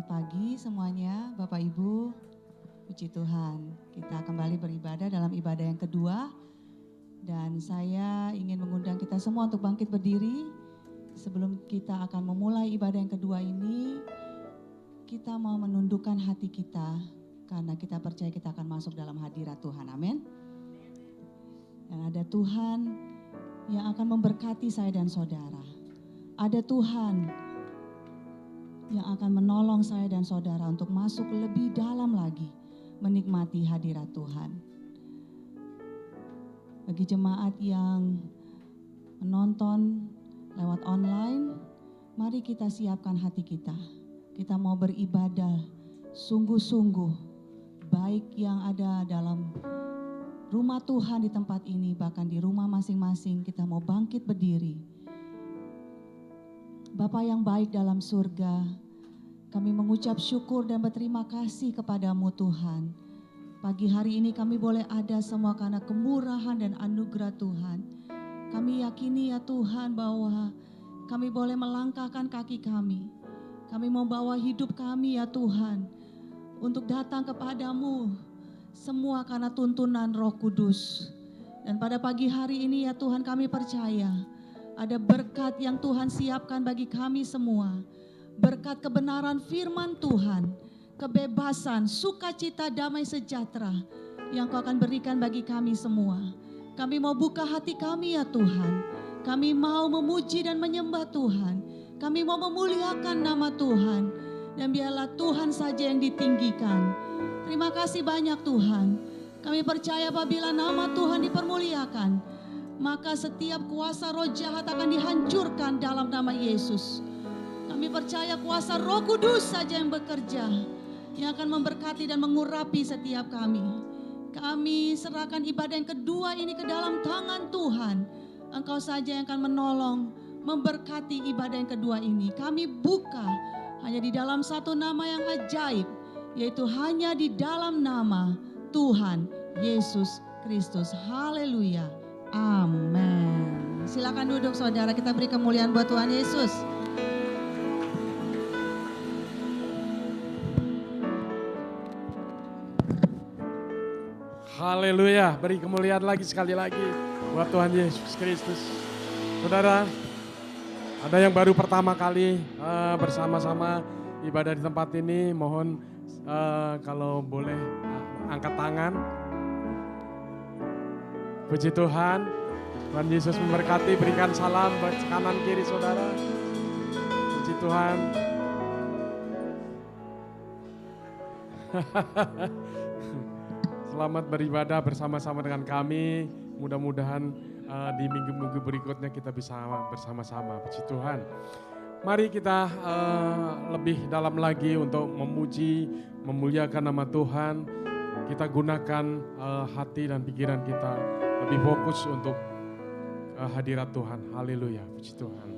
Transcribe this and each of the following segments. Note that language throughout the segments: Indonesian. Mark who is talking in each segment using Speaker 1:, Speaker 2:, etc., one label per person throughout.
Speaker 1: pagi semuanya, Bapak Ibu, puji Tuhan. Kita kembali beribadah dalam ibadah yang kedua. Dan saya ingin mengundang kita semua untuk bangkit berdiri. Sebelum kita akan memulai ibadah yang kedua ini, kita mau menundukkan hati kita. Karena kita percaya kita akan masuk dalam hadirat Tuhan, amin. Dan ada Tuhan yang akan memberkati saya dan saudara. Ada Tuhan yang akan menolong saya dan saudara untuk masuk lebih dalam lagi menikmati hadirat Tuhan. Bagi jemaat yang menonton lewat online, mari kita siapkan hati kita. Kita mau beribadah sungguh-sungguh, baik yang ada dalam rumah Tuhan di tempat ini, bahkan di rumah masing-masing kita mau bangkit berdiri. Bapa yang baik dalam surga, kami mengucap syukur dan berterima kasih kepadamu Tuhan. Pagi hari ini kami boleh ada semua karena kemurahan dan anugerah Tuhan. Kami yakini ya Tuhan bahwa kami boleh melangkahkan kaki kami. Kami membawa hidup kami ya Tuhan untuk datang kepadamu semua karena tuntunan Roh Kudus. Dan pada pagi hari ini ya Tuhan kami percaya ada berkat yang Tuhan siapkan bagi kami semua. Berkat kebenaran firman Tuhan, kebebasan, sukacita, damai sejahtera yang Kau akan berikan bagi kami semua. Kami mau buka hati kami ya Tuhan. Kami mau memuji dan menyembah Tuhan. Kami mau memuliakan nama Tuhan. Dan biarlah Tuhan saja yang ditinggikan. Terima kasih banyak Tuhan. Kami percaya apabila nama Tuhan dipermuliakan, maka setiap kuasa roh jahat akan dihancurkan dalam nama Yesus. Kami percaya kuasa Roh Kudus saja yang bekerja, yang akan memberkati dan mengurapi setiap kami. Kami serahkan ibadah yang kedua ini ke dalam tangan Tuhan. Engkau saja yang akan menolong, memberkati ibadah yang kedua ini. Kami buka hanya di dalam satu nama yang ajaib, yaitu hanya di dalam nama Tuhan Yesus Kristus. Haleluya. Amin. Silakan duduk saudara, kita beri kemuliaan buat Tuhan Yesus.
Speaker 2: Haleluya, beri kemuliaan lagi sekali lagi buat Tuhan Yesus Kristus. Saudara, ada yang baru pertama kali bersama-sama ibadah di tempat ini, mohon kalau boleh angkat tangan. Puji Tuhan, Tuhan Yesus memberkati, berikan salam buat kanan kiri saudara. Puji Tuhan. Selamat beribadah bersama-sama dengan kami. Mudah-mudahan di minggu-minggu berikutnya kita bisa bersama-sama. Puji Tuhan. Mari kita lebih dalam lagi untuk memuji, memuliakan nama Tuhan. Kita gunakan hati dan pikiran kita lebih fokus untuk hadirat Tuhan. Haleluya, puji Tuhan.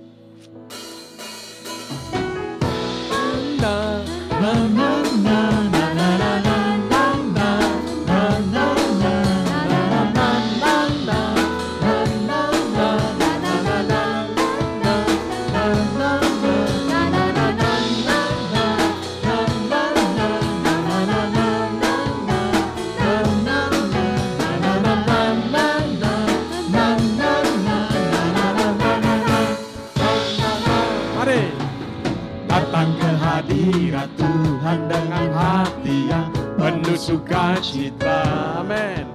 Speaker 3: Hadirat Tuhan dengan hati yang penuh sukacita. Amin.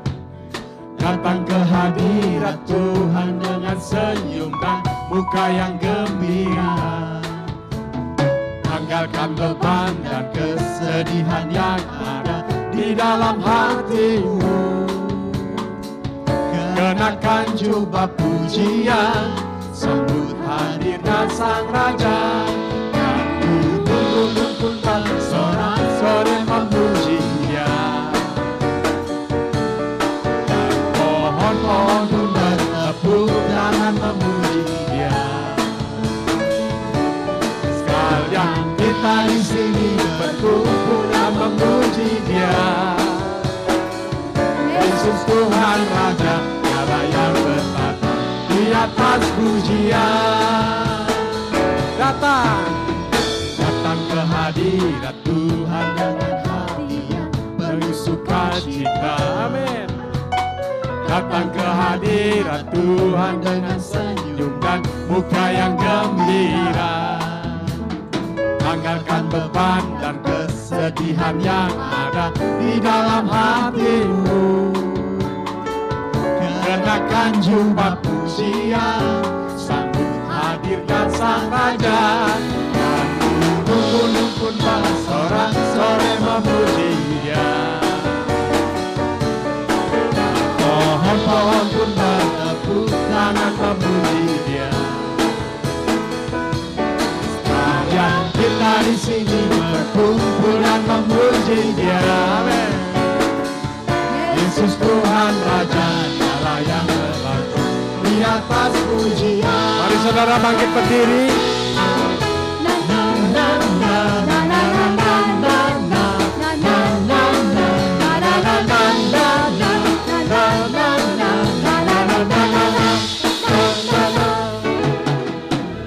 Speaker 3: Datang ke hadirat Tuhan dengan senyum dan muka yang gembira. Tanggalkan beban dan kesedihan yang ada di dalam hatimu. Kenakan jubah pujian, sambut hadirnya Sang Raja. Sorak-sorai memuji Dia, dan pohon-pohon bertepuk tangan memuji Dia. Sekalian kita di sini berkumpul dan memuji Dia. Yesus Tuhan Raja, Dialah yang bertata di atas pujian. Datang ke hadirat Tuhan. Tuhan dengan hati yang penuh sukacita. Amin. Datang ke hadirat Tuhan dengan senyum dan muka yang gembira. Anggarkan beban dan kesedihan yang ada di dalam hatimu. Kenakan jubah pujian, sambut hadirkan Sang Raja. Dan gunung-gunung pun bersorak-sorai memuji Dia. Pohon-pohon pun bertepuk tangan memuji Dia. Sekalian kita di sini berkumpul dan memuji Dia. Amin. Yesus Tuhan Raja, Dialah yang berlaku di atas pujian. Mari saudara bangkit berdiri.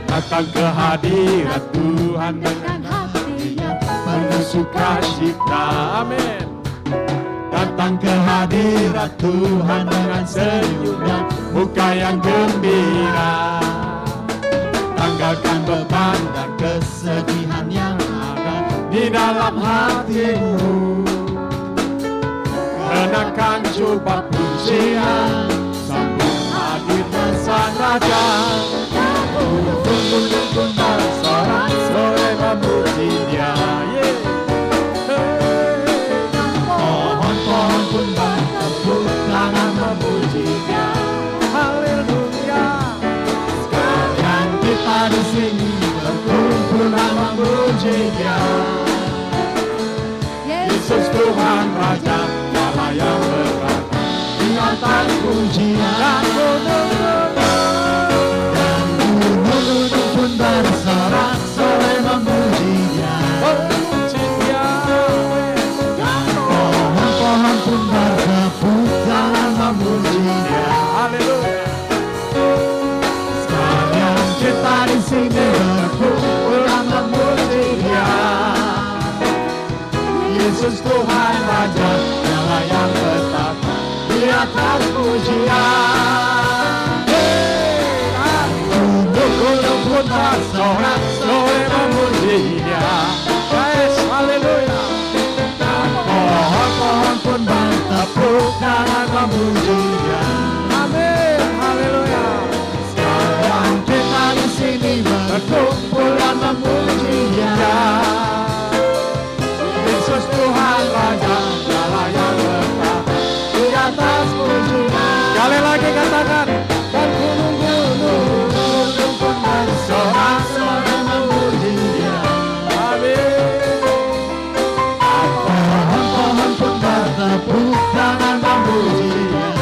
Speaker 3: Datang ke hadirat Tuhan dengan hati yang penuh sukacita. Amin. Datang ke hadirat Tuhan dengan senyum dan muka yang gembira. Tanggalkan beban dan kesedihan yang ada di dalam hatimu. Kenakan jubah pujian, sambut hadirnya Sang Raja. Gunung-gunung pun bersorak-sorai memuji Dia. Pohon-pohon pun bertepuk tangan memuji Dia. Haleluya. Sekalian kita di sini berkumpul dan memuji Dia. Yesus Tuhan Raja, Dialah yang berkata di atas pujian. Gunung-gunung pun bersorak-sorai memuji Dia. Dan pohon-pohon pun bertepuk tangan memuji Dia. Haleluya. Sekalian kita di sini berkumpul dan memuji Dia. Yesus Tuhan Raja, Dialah yang bertata di atas pujian. Gunung-gunung pun bersorak-sorai memuji Dia. Yes, haleluya. Dan pohon-pohon pun bertepuk tangan memuji Dia. Amin, haleluya. Sekalian kita di sini berkumpul dan memuji Dia. Yesus Tuhan Raja, Dialah yang bertata di atas pujian. Sekali lagi katakan. Dan gunung-gunung pun bersorak-sorai memuji Dia. Amin. Pohon-pohon pun bertepuk tangan memuji Dia.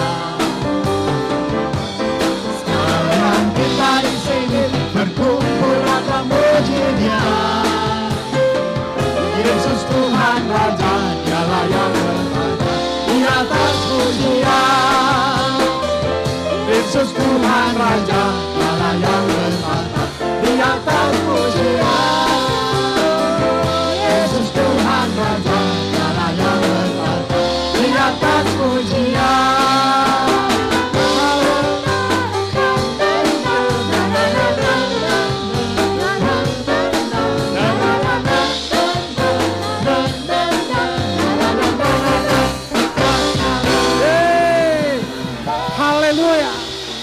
Speaker 3: Sekalian kita di sini berkumpul dan memuji Dia. Yesus Tuhan Raja, Dialah yang bertata di atas pujian. Yesus Tuhan Raja, Dialah yang bertata di atas pujian. Yesus Tuhan Raja, Dialah yang bertata di atas pujian. Haleluya.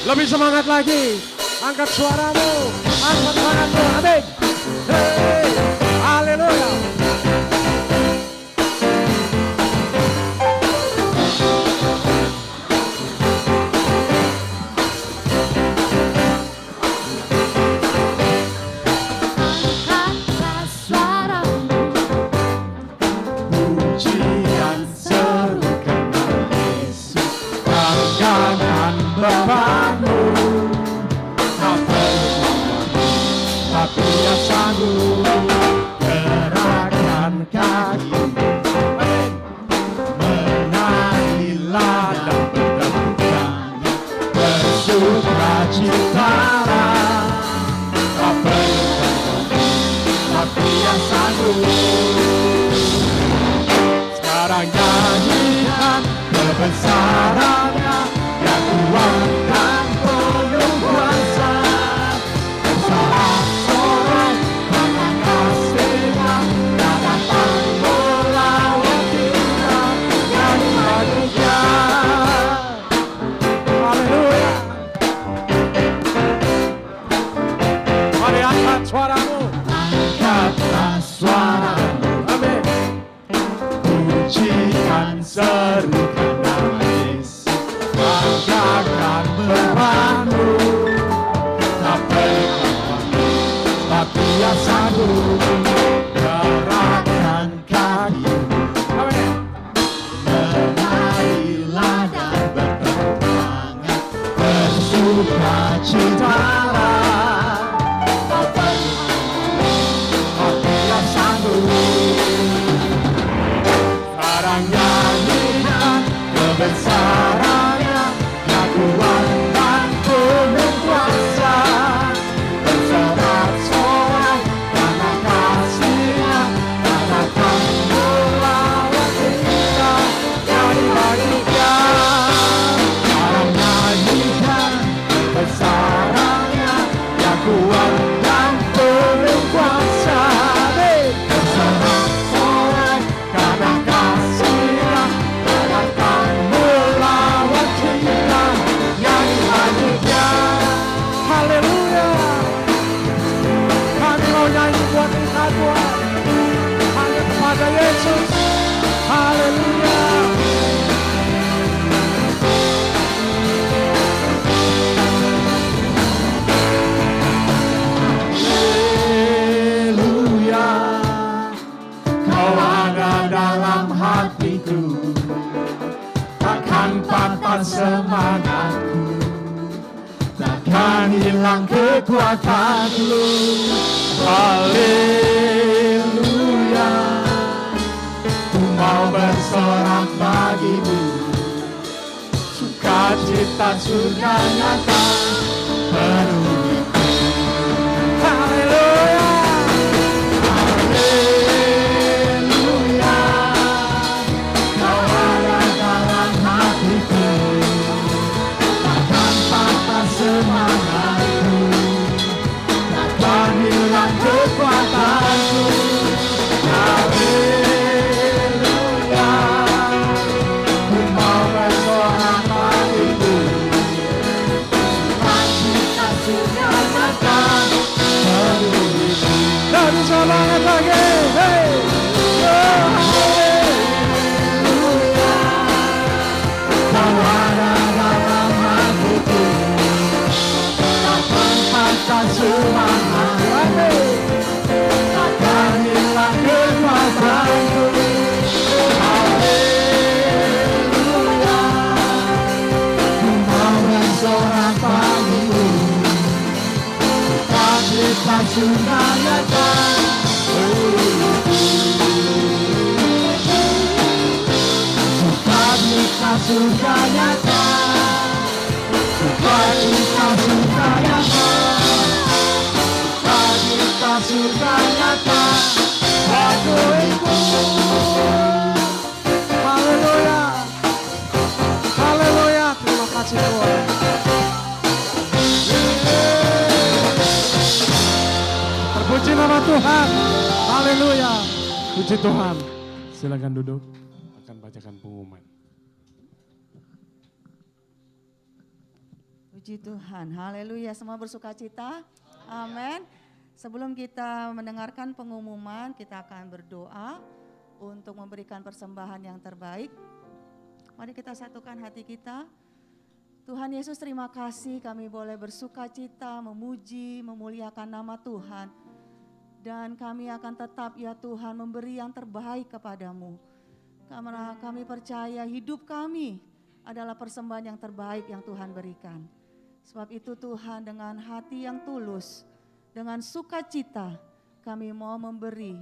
Speaker 3: Lebih semangat lagi. Angkat suaramu. Angkat tanganmu. Amin. Hey. Haleluya. Pujian serukan Yesus. Angkatkan bebanmu. Tapi Dia sanggup gerakkan kakimu. Menangilah dan bertepuk tangan, bersukacitalah. Tak perlu tapi Dia sanggup
Speaker 2: kepada Yesus. Haleluya.
Speaker 3: Haleluya, Kau ada dalam hatiku, takkan patah semangatku, takkan hilang kekuatanku. Haleluya, ku mau bersorak bagimu, sukacita surga nyata penuhiku. Haleluya, haleluya, Kau ada dalam hatiku, takkan patah semangatku, takkan hilang kekuatanku. Haleluya, ku mau bersorak bagimu, sukacita surga nyata penuhiku.
Speaker 2: Dan semangat lagi. Hey.
Speaker 3: Haleluya, Kau ada dalam hatiku, takkan patah semangatku, takkan hilang kekuatanku. Haleluya, ku mau bersorak bagimu, sukacita surga nyata penuhiku. Sukacita surga nyata, sukacita surga nyata, sukacita surga nyata bagiku.
Speaker 2: Haleluya. Haleluya. Terima kasih Tuhan. Terpuji nama Tuhan. Haleluya. Puji Tuhan. Silakan duduk. Akan bacakan pengumuman.
Speaker 1: Puji Tuhan, haleluya, semua bersukacita, amin. Sebelum kita mendengarkan pengumuman, kita akan berdoa untuk memberikan persembahan yang terbaik. Mari kita satukan hati kita. Tuhan Yesus, terima kasih kami boleh bersukacita, memuji, memuliakan nama Tuhan. Dan kami akan tetap ya Tuhan memberi yang terbaik kepadamu. Karena kami percaya hidup kami adalah persembahan yang terbaik yang Tuhan berikan. Sebab itu Tuhan, dengan hati yang tulus, dengan sukacita kami mau memberi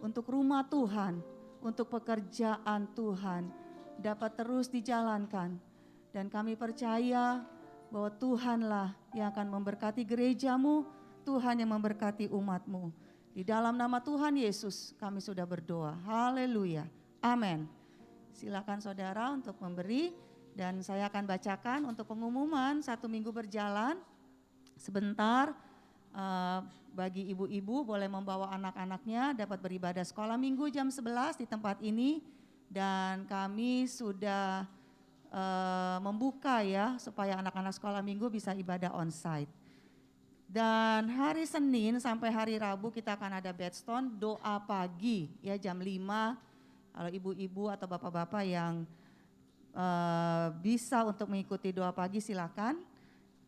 Speaker 1: untuk rumah Tuhan, untuk pekerjaan Tuhan dapat terus dijalankan. Dan kami percaya bahwa Tuhanlah yang akan memberkati gerejamu, Tuhan yang memberkati umatmu. Di dalam nama Tuhan Yesus kami sudah berdoa. Haleluya. Amin. Silakan saudara untuk memberi. Dan saya akan bacakan untuk pengumuman 1 minggu berjalan. Sebentar, bagi ibu-ibu boleh membawa anak-anaknya dapat beribadah sekolah minggu jam 11 di tempat ini. Dan kami sudah membuka ya supaya anak-anak sekolah minggu bisa ibadah onsite. Dan hari Senin sampai hari Rabu kita akan ada bedstone doa pagi ya jam 5. Kalau ibu-ibu atau bapak-bapak yang bisa untuk mengikuti doa pagi silakan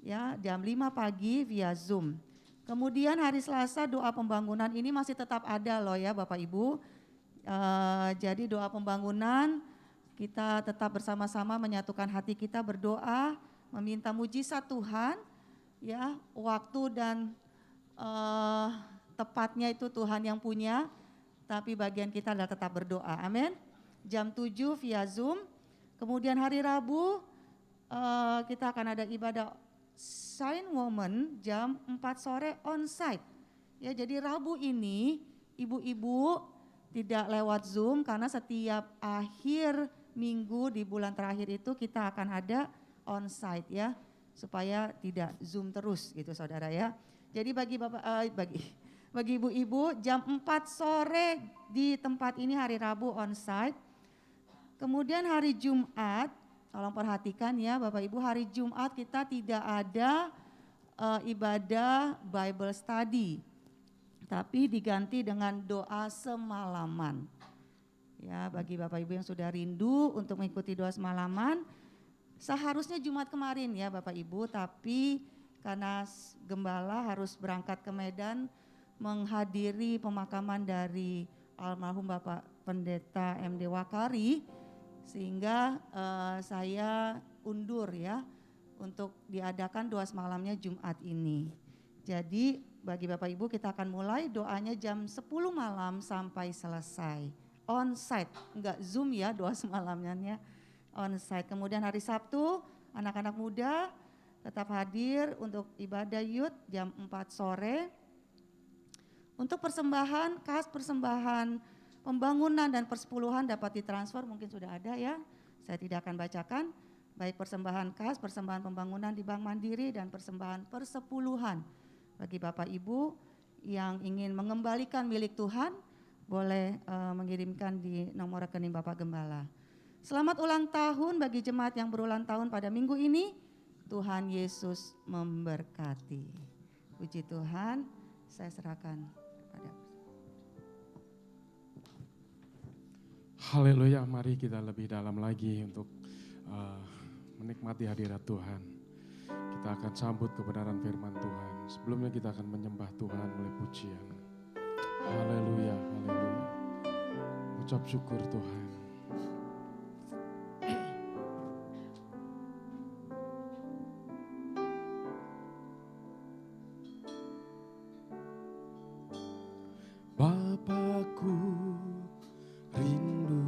Speaker 1: ya jam 5 pagi via Zoom. Kemudian hari Selasa doa pembangunan ini masih tetap ada loh ya Bapak Ibu. Jadi doa pembangunan kita tetap bersama-sama menyatukan hati kita berdoa, meminta mujizat Tuhan ya, waktu dan tepatnya itu Tuhan yang punya, tapi bagian kita adalah tetap berdoa. Amin. Jam 7 via Zoom. Kemudian hari Rabu kita akan ada ibadah Sign Woman jam 4 sore onsite. Ya, jadi Rabu ini ibu-ibu tidak lewat Zoom karena setiap akhir minggu di bulan terakhir itu kita akan ada onsite ya, supaya tidak Zoom terus gitu saudara ya. Jadi bagi ibu-ibu jam 4 sore di tempat ini hari Rabu onsite. Kemudian hari Jumat, tolong perhatikan ya Bapak Ibu, hari Jumat kita tidak ada ibadah Bible study, tapi diganti dengan doa semalaman. Ya, bagi Bapak Ibu yang sudah rindu untuk mengikuti doa semalaman, seharusnya Jumat kemarin ya Bapak Ibu, tapi karena gembala harus berangkat ke Medan menghadiri pemakaman dari almarhum Bapak Pendeta MD Wakari, sehingga saya undur ya untuk diadakan doa semalamnya Jumat ini. Jadi bagi Bapak Ibu kita akan mulai doanya jam 10 malam sampai selesai. On-site, enggak Zoom ya doa semalamnya, on-site. Kemudian hari Sabtu anak-anak muda tetap hadir untuk ibadah youth jam 4 sore. Untuk persembahan, kas persembahan pembangunan dan persepuluhan dapat ditransfer, mungkin sudah ada ya. Saya tidak akan bacakan, baik persembahan kas, persembahan pembangunan di Bank Mandiri dan persembahan persepuluhan. Bagi Bapak Ibu yang ingin mengembalikan milik Tuhan, boleh mengirimkan di nomor rekening Bapak Gembala. Selamat ulang tahun bagi jemaat yang berulang tahun pada minggu ini. Tuhan Yesus memberkati. Puji Tuhan, saya serahkan kepada.
Speaker 2: Haleluya, mari kita lebih dalam lagi untuk menikmati hadirat Tuhan. Kita akan sambut kebenaran firman Tuhan. Sebelumnya kita akan menyembah Tuhan oleh pujian. Haleluya, haleluya. Ucap syukur Tuhan. Bapakku rindu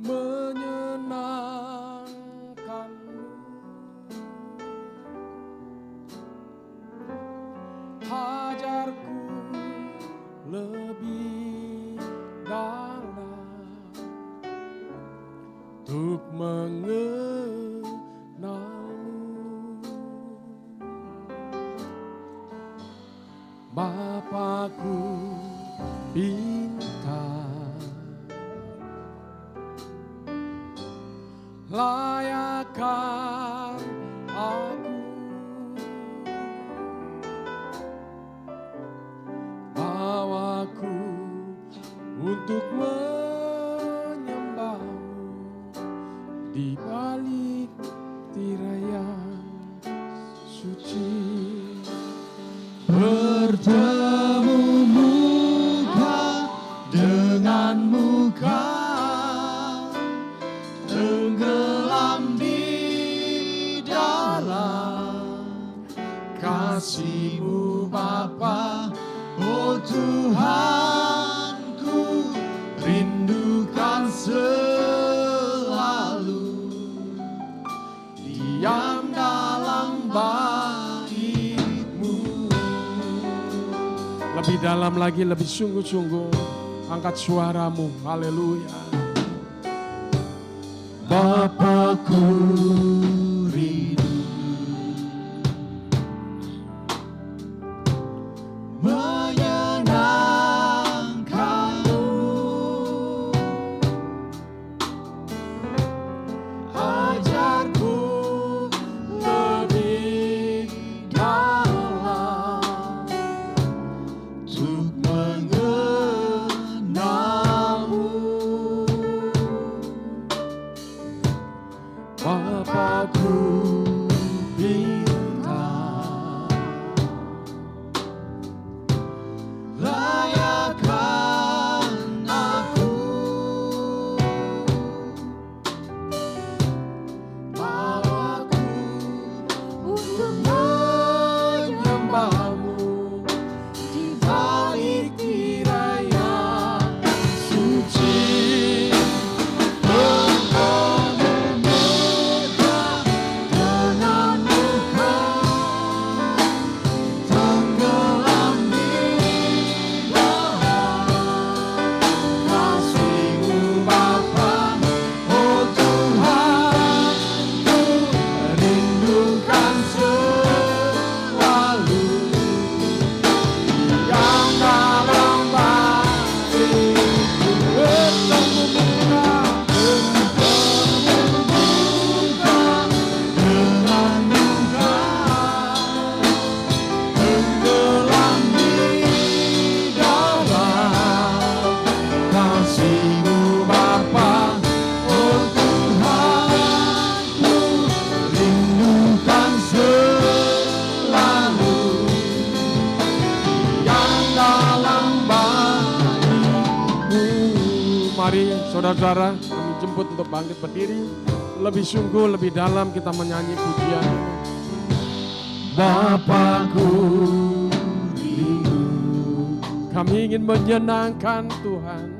Speaker 2: menyenangkanmu, hajarku lebih dalam untuk mengenalmu. Bapakku bintang, layakkan aku, bawaku untuk menyembahmu di balik tirai yang suci.
Speaker 3: Bertemu muka dengan muka, tenggelam di dalam kasih-Mu Bapa. Oh Tuhanku, rindukan selalu diam dalam
Speaker 2: Lebih dalam lagi, lebih sungguh-sungguh. Angkat suaramu, haleluya.
Speaker 3: Bapakku rindu menyenangkanmu, ajarku lebih dalam untuk mengenalmu. Bapakku bintang, layakkan aku, bawaku untuk menyembahmu di balik
Speaker 2: Mari saudara-saudara kami jemput untuk bangkit berdiri. Lebih sungguh, lebih dalam kita menyanyi pujian.
Speaker 3: Bapakku rindu
Speaker 2: Kami ingin menyenangkan Tuhan.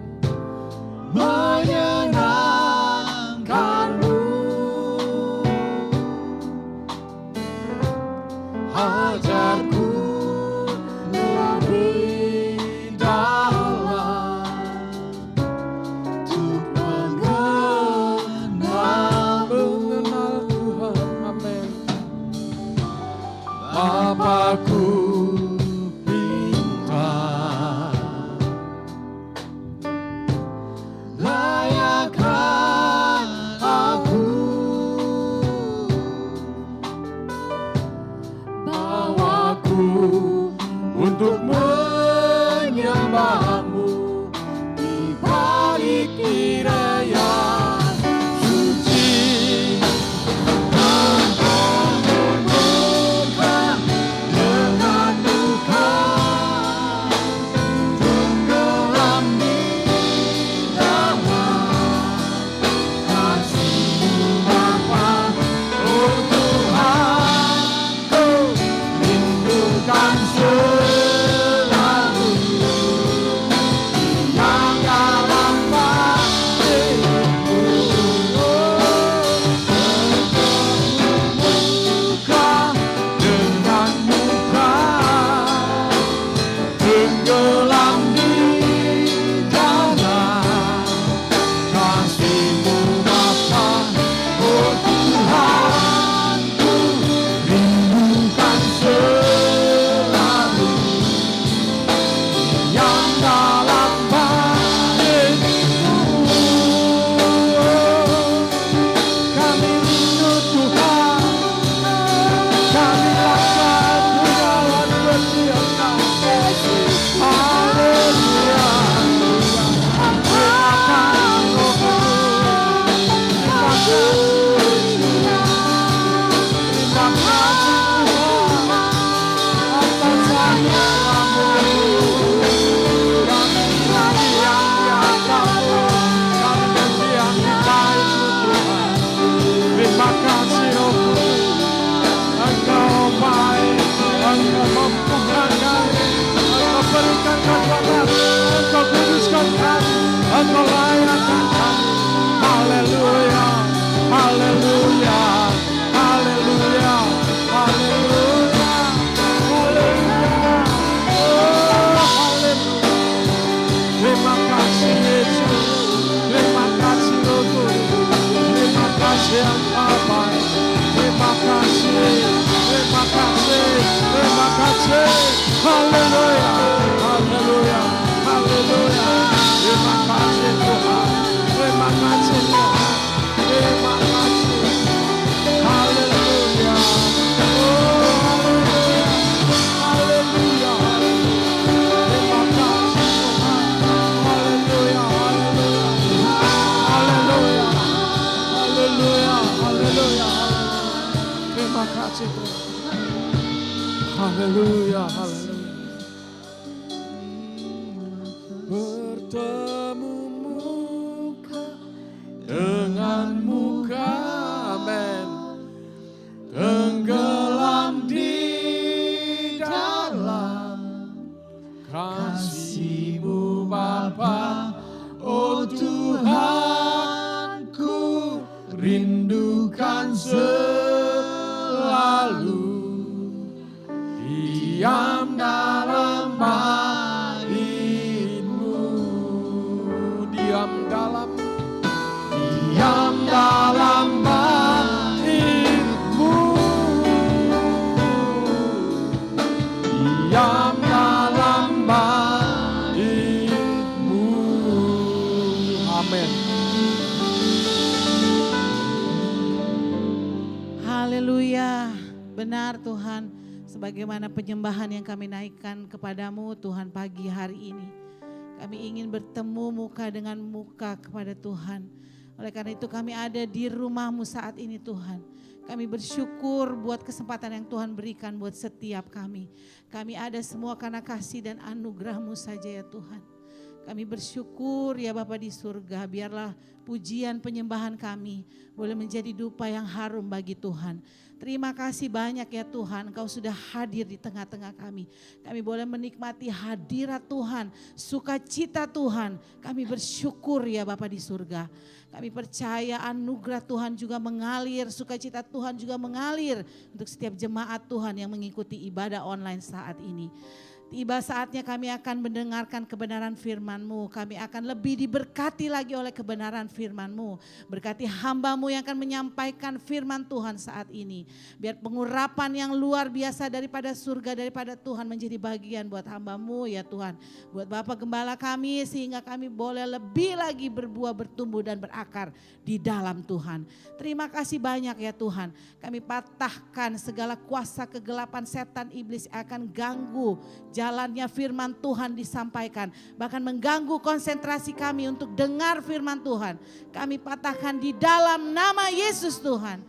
Speaker 3: menyenangkanmu, ajarku lebih dalam untuk mengenalmu.
Speaker 2: Mengenal Tuhan. Amin.
Speaker 3: Bapakku minta layakkan aku, bawaku untuk menyembahmu di balik irayan suci. Dengan duka tenggelam di dalam kasih-Mu Bapa. Oh Tuhanku, rindukan selalu yang dalam hatiku. Muka dengan muka tenggelam di dalam kasih-Mu Bapa. Oh Tuhanku, rindukan selalu yang dalam hatiku. Kami rindu Tuhan, kami laksan di dalam setiap kasih. Haleluya. Terima kasih Terima kasih Tuhan atas anugerah-Mu. Kami mendiam Kamu, kami mendiam di baik-Mu Tuhan. Terima kasih oh Tuhan. Engkau baik, Engkau membukakan kami, Engkau berikan kekuatan, Engkau kuduskan kami, Engkau layakkan kami. Haleluya, haleluya, haleluya, haleluya, haleluya. Oh, haleluya. Terima kasih Yesus, terima kasih Roh Kudus, terima kasih Engkau baik. Terima kasih, terima kasih, terima kasih. Haleluya, haleluya, haleluya. Terima kasih Tuhan, terima kasih Tuhan, terima kasih. Haleluya, oh haleluya, haleluya, terima kasih Tuhan. Haleluya, haleluya, haleluya, haleluya, haleluya. Terima kasih Tuhan. Haleluya, haleluya. Bertemu muka dengan muka, amin. Tenggelam di dalam kasih-Mu Bapa. Oh Tuhanku, rindukan selalu diam dalam bait-Mu. Diam dalam bait-Mu. Diam dalam bait-Mu. Amin.
Speaker 4: Haleluya, benar Tuhan, sebagaimana penyembahan yang kami naikkan kepadamu Tuhan pagi hari ini. Kami ingin bertemu muka dengan muka kepada Tuhan. Oleh karena itu kami ada di rumah-Mu saat ini Tuhan. Kami bersyukur buat kesempatan yang Tuhan berikan buat setiap kami. Kami ada semua karena kasih dan anugerah-Mu saja ya Tuhan. Kami bersyukur ya Bapa di surga, biarlah pujian penyembahan kami boleh menjadi dupa yang harum bagi Tuhan. Terima kasih banyak ya Tuhan, Engkau sudah hadir di tengah-tengah kami. Kami boleh menikmati hadirat Tuhan, sukacita Tuhan. Kami bersyukur ya Bapa di surga. Kami percaya anugerah Tuhan juga mengalir, sukacita Tuhan juga mengalir untuk setiap jemaat Tuhan yang mengikuti ibadah online saat ini. Tiba saatnya kami akan mendengarkan kebenaran firman-Mu. Kami akan lebih diberkati lagi oleh kebenaran firman-Mu. Berkati hamba-Mu yang akan menyampaikan firman Tuhan saat ini. Biar pengurapan yang luar biasa daripada surga, daripada Tuhan menjadi bagian buat hamba-Mu ya Tuhan. Buat Bapak Gembala kami sehingga kami boleh lebih lagi berbuah, bertumbuh dan berakar di dalam Tuhan. Terima kasih banyak ya Tuhan. Kami patahkan segala kuasa kegelapan setan iblis yang akan ganggu jalannya firman Tuhan disampaikan. Bahkan mengganggu konsentrasi kami untuk dengar firman Tuhan. Kami patahkan di dalam nama Yesus Tuhan.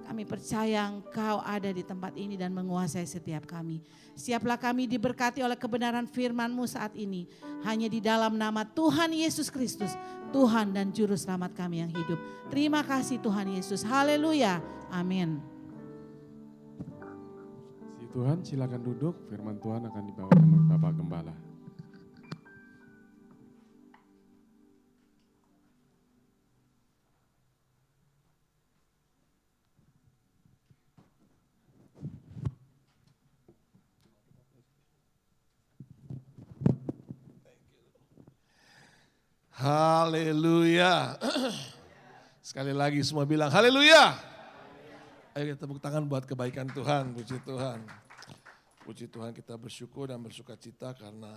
Speaker 4: Kami percaya Engkau ada di tempat ini dan menguasai setiap kami. Siaplah kami diberkati oleh kebenaran firman-Mu saat ini. Hanya di dalam nama Tuhan Yesus Kristus, Tuhan dan Juru Selamat kami yang hidup. Terima kasih Tuhan Yesus. Haleluya. Amin.
Speaker 2: Tuhan, silakan duduk. Firman Tuhan akan dibawakan oleh Bapak Gembala.
Speaker 3: Haleluya. Sekali lagi semua bilang haleluya. Ayo kita tepuk tangan buat kebaikan Tuhan, puji Tuhan. Puji Tuhan, kita bersyukur dan bersuka cita karena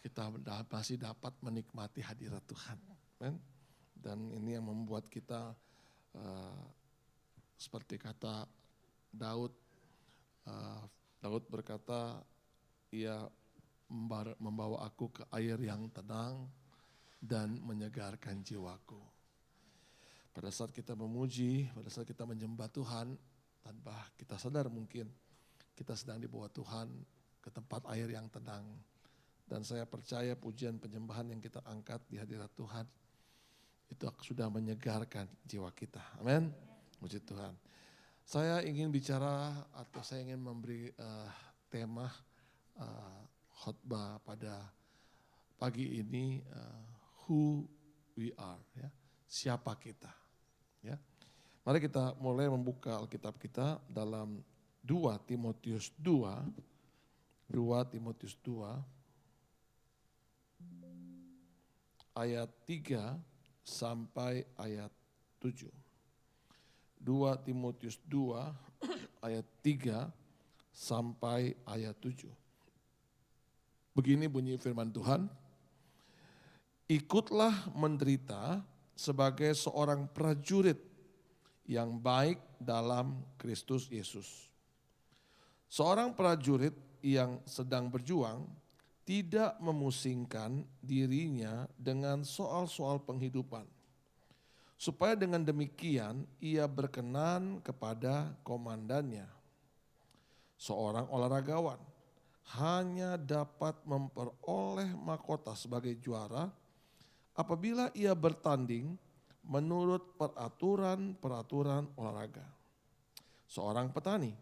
Speaker 3: kita masih dapat menikmati hadirat Tuhan. Dan ini yang membuat kita seperti kata Daud, Daud berkata, ia membawa aku ke air yang tenang dan menyegarkan jiwaku. Pada saat kita memuji, pada saat kita menyembah Tuhan, tanpa kita sadar mungkin kita sedang dibawa Tuhan ke tempat air yang tenang. Dan saya percaya pujian penyembahan yang kita angkat di hadirat Tuhan, itu sudah menyegarkan jiwa kita. Amin. Puji Tuhan. Saya ingin bicara atau saya ingin memberi tema khotbah pada pagi ini, who we are, ya, siapa kita. Ya. Mari kita mulai membuka Alkitab kita dalam 2 Timotius 2 ayat 3 sampai ayat 7. 2 Timotius 2 ayat 3 sampai ayat 7. Begini bunyi firman Tuhan, ikutlah menderita sebagai seorang prajurit yang baik dalam Kristus Yesus. Seorang prajurit yang sedang berjuang tidak memusingkan dirinya dengan soal-soal penghidupan, supaya dengan demikian ia berkenan kepada komandannya. Seorang olahragawan hanya dapat memperoleh mahkota sebagai juara apabila ia bertanding menurut peraturan-peraturan olahraga. Seorang petani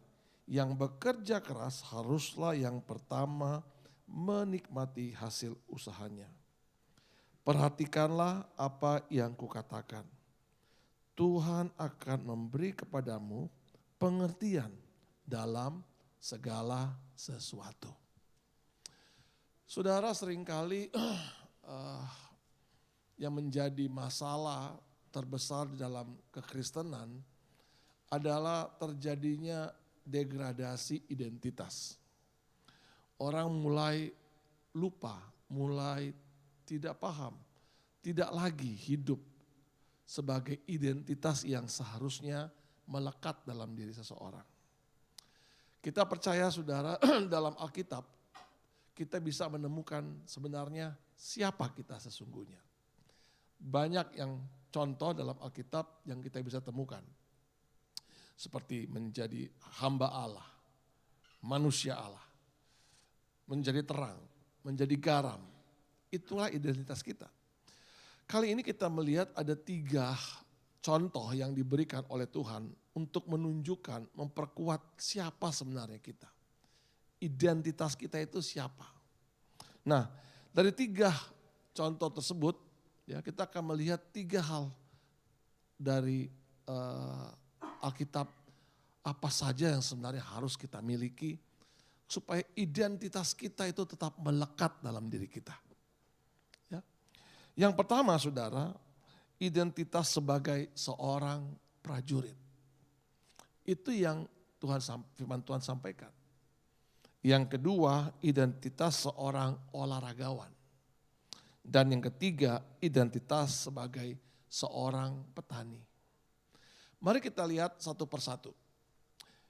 Speaker 3: yang bekerja keras haruslah yang pertama menikmati hasil usahanya. Perhatikanlah apa yang kukatakan. Tuhan akan memberi kepadamu pengertian dalam segala sesuatu. Saudara, seringkali yang menjadi masalah terbesar di dalam kekristenan adalah terjadinya degradasi identitas. Orang mulai lupa, mulai tidak paham, tidak lagi hidup sebagai identitas yang seharusnya melekat dalam diri seseorang. Kita percaya saudara, dalam Alkitab kita bisa menemukan sebenarnya siapa kita sesungguhnya. Banyak yang contoh dalam Alkitab yang kita bisa temukan. Seperti menjadi hamba Allah, manusia Allah, menjadi terang, menjadi garam, Itulah identitas kita. Kali ini kita melihat ada 3 contoh yang diberikan oleh Tuhan untuk menunjukkan, memperkuat siapa sebenarnya kita. Identitas kita itu siapa. Nah, dari 3 contoh tersebut, ya kita akan melihat 3 hal dari Alkitab, apa saja yang sebenarnya harus kita miliki supaya identitas kita itu tetap melekat dalam diri kita. Ya. Yang pertama saudara, identitas sebagai seorang prajurit. Itu yang firman Tuhan sampaikan. Yang kedua, identitas seorang olahragawan. Dan yang ketiga, identitas sebagai seorang petani. Mari kita lihat satu persatu.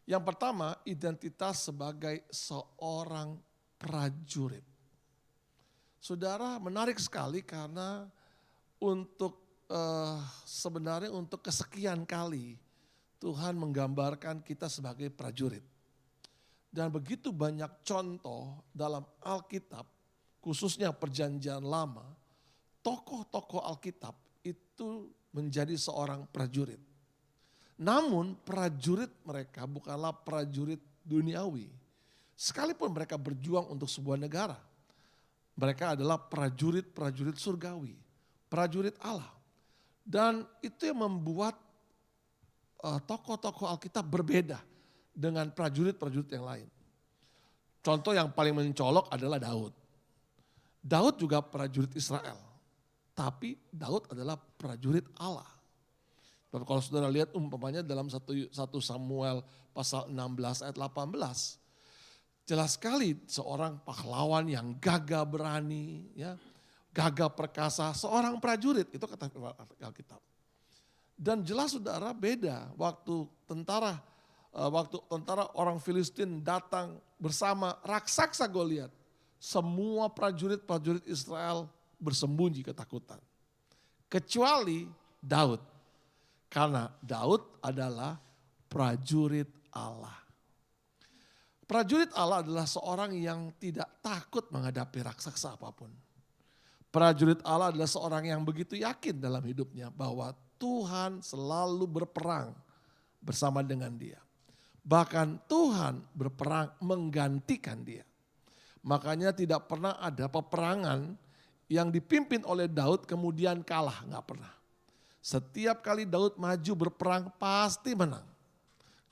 Speaker 3: Yang pertama, identitas sebagai seorang prajurit. Saudara, menarik sekali karena sebenarnya untuk kesekian kali Tuhan menggambarkan kita sebagai prajurit. Dan begitu banyak contoh dalam Alkitab, khususnya Perjanjian Lama, tokoh-tokoh Alkitab itu menjadi seorang prajurit. Namun prajurit mereka bukanlah prajurit duniawi. Sekalipun mereka berjuang untuk sebuah negara, mereka adalah prajurit-prajurit surgawi, prajurit Allah. Dan itu yang membuat tokoh-tokoh Alkitab berbeda dengan prajurit-prajurit yang lain. Contoh yang paling mencolok adalah Daud. Daud juga prajurit Israel, tapi Daud adalah prajurit Allah. Dan kalau saudara lihat umpamanya dalam 1 Samuel pasal 16 ayat 18. Jelas sekali seorang pahlawan yang gagah berani, ya, gagah perkasa, seorang prajurit, itu kata Alkitab. Dan jelas saudara beda waktu tentara orang Filistin datang bersama raksasa Goliat. Semua prajurit-prajurit Israel bersembunyi ketakutan. Kecuali Daud. Karena Daud adalah prajurit Allah. Prajurit Allah adalah seorang yang tidak takut menghadapi raksasa apapun. Prajurit Allah adalah seorang yang begitu yakin dalam hidupnya bahwa Tuhan selalu berperang bersama dengan dia. Bahkan Tuhan berperang menggantikan dia. Makanya tidak pernah ada peperangan yang dipimpin oleh Daud kemudian kalah, nggak pernah. Setiap kali Daud maju berperang pasti menang.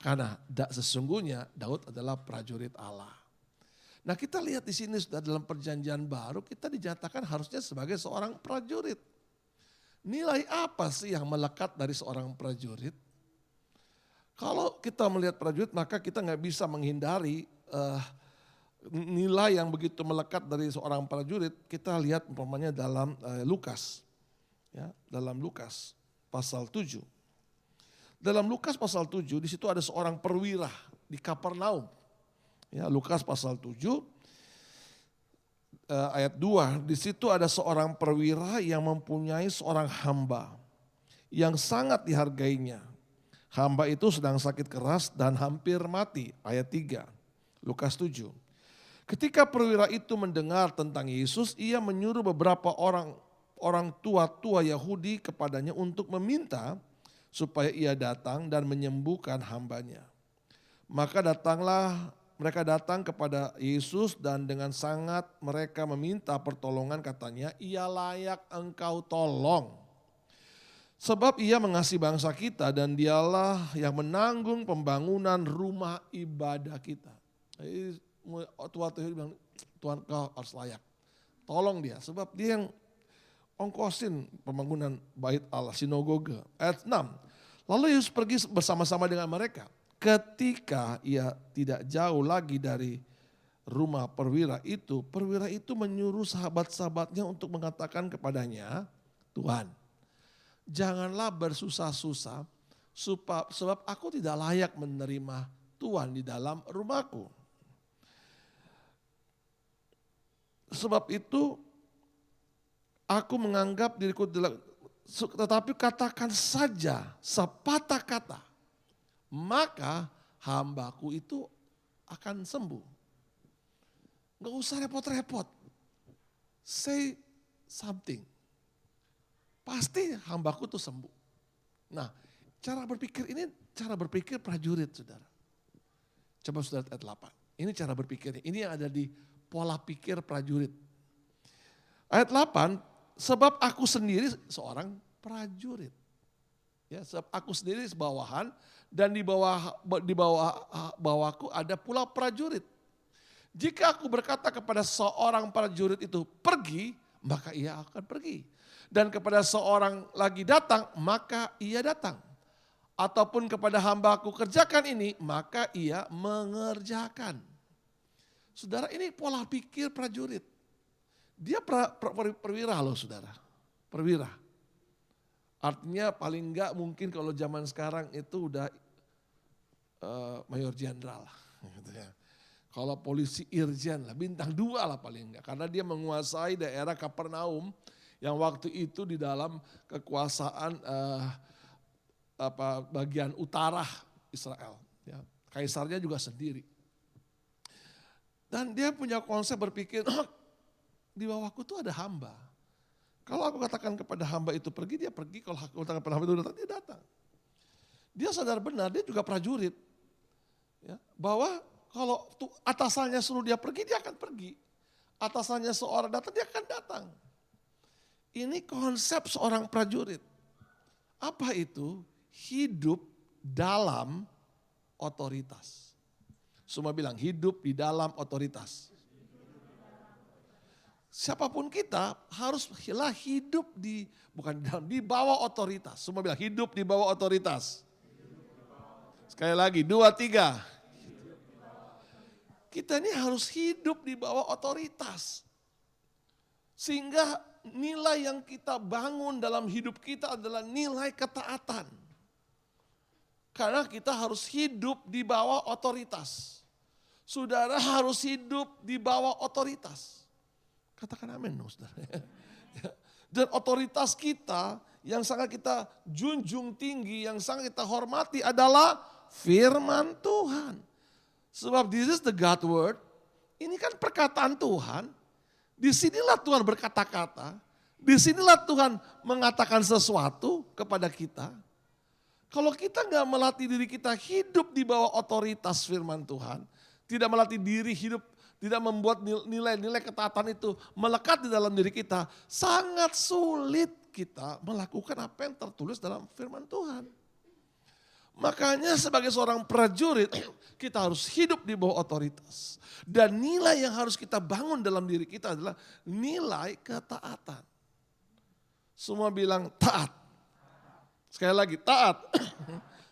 Speaker 3: Karena sesungguhnya Daud adalah prajurit Allah. Nah kita lihat di sini sudah dalam Perjanjian Baru kita dinyatakan harusnya sebagai seorang prajurit. Nilai apa sih yang melekat dari seorang prajurit? Kalau kita melihat prajurit maka kita nggak bisa menghindari nilai yang begitu melekat dari seorang prajurit. Kita lihat umpamanya dalam Lukas. Ya, dalam Lukas pasal 7. Dalam Lukas pasal 7 di situ ada seorang perwira di Kapernaum. Ya, Lukas pasal 7 ayat 2, di situ ada seorang perwira yang mempunyai seorang hamba yang sangat dihargainya. Hamba itu sedang sakit keras dan hampir mati. Ayat 3, Lukas 7. Ketika perwira itu mendengar tentang Yesus, ia menyuruh beberapa orang tua-tua Yahudi kepadanya untuk meminta supaya ia datang dan menyembuhkan hambanya. Maka mereka datang kepada Yesus dan dengan sangat mereka meminta pertolongan, katanya, ia layak engkau tolong. Sebab ia mengasihi bangsa kita dan dialah yang menanggung pembangunan rumah ibadah kita. Tua-tua bilang, Tuhan kau harus layak. Tolong dia, sebab dia yang ongkosin pembangunan bait Allah, sinagoga. Ayat 6, lalu Yesus pergi bersama-sama dengan mereka. Ketika ia tidak jauh lagi dari rumah perwira itu menyuruh sahabat-sahabatnya untuk mengatakan kepadanya, Tuhan, janganlah bersusah-susah sebab aku tidak layak menerima Tuhan di dalam rumahku. Sebab itu aku menganggap diriku, tetapi katakan saja sepatah kata, maka hambaku itu akan sembuh. Gak usah repot-repot. Say something. Pasti hambaku tuh sembuh. Nah, cara berpikir ini cara berpikir prajurit, saudara. Coba saudara ayat 8. Ini cara berpikirnya. Ini yang ada di pola pikir prajurit. Ayat 8, sebab aku sendiri seorang prajurit. Ya, sebab aku sendiri bawahan dan di bawahku ada pula prajurit. Jika aku berkata kepada seorang prajurit itu pergi, maka ia akan pergi. Dan kepada seorang lagi datang, maka ia datang. Ataupun kepada hambaku kerjakan ini, maka ia mengerjakan. Saudara, ini pola pikir prajurit. Dia perwira loh, saudara. Perwira. Artinya paling enggak mungkin kalau zaman sekarang itu udah mayor jenderal. Gitu ya. Kalau polisi irjen lah, bintang 2 lah paling enggak. Karena dia menguasai daerah Kapernaum yang waktu itu di dalam kekuasaan bagian utara Israel. Ya. Kaisarnya juga sendiri. Dan dia punya konsep berpikir, di bawahku tuh ada hamba. Kalau aku katakan kepada hamba itu pergi, dia pergi. Kalau aku katakan kepada hamba itu datang, dia datang. Dia sadar benar, dia juga prajurit. Ya, bahwa kalau atasannya suruh dia pergi, dia akan pergi. Atasannya seorang datang, dia akan datang. Ini konsep seorang prajurit. Apa itu? Hidup dalam otoritas. Semua bilang hidup di dalam otoritas. Siapapun kita haruslah hidup di bawah otoritas. Semua bilang hidup di bawah otoritas. Sekali lagi 2, 3. Kita ini harus hidup di bawah otoritas. Sehingga nilai yang kita bangun dalam hidup kita adalah nilai ketaatan. Karena kita harus hidup di bawah otoritas. Saudara harus hidup di bawah otoritas. Katakan amin, saudara. Dan otoritas kita yang sangat kita junjung tinggi, yang sangat kita hormati adalah firman Tuhan. Sebab this is the God word, ini kan perkataan Tuhan. Disinilah Tuhan berkata-kata, disinilah Tuhan mengatakan sesuatu kepada kita. Kalau kita nggak melatih diri kita hidup di bawah otoritas firman Tuhan, tidak melatih diri hidup, tidak membuat nilai-nilai ketaatan itu melekat di dalam diri kita, sangat sulit kita melakukan apa yang tertulis dalam firman Tuhan. Makanya sebagai seorang prajurit, kita harus hidup di bawah otoritas. Dan nilai yang harus kita bangun dalam diri kita adalah nilai ketaatan. Semua bilang taat. Sekali lagi taat.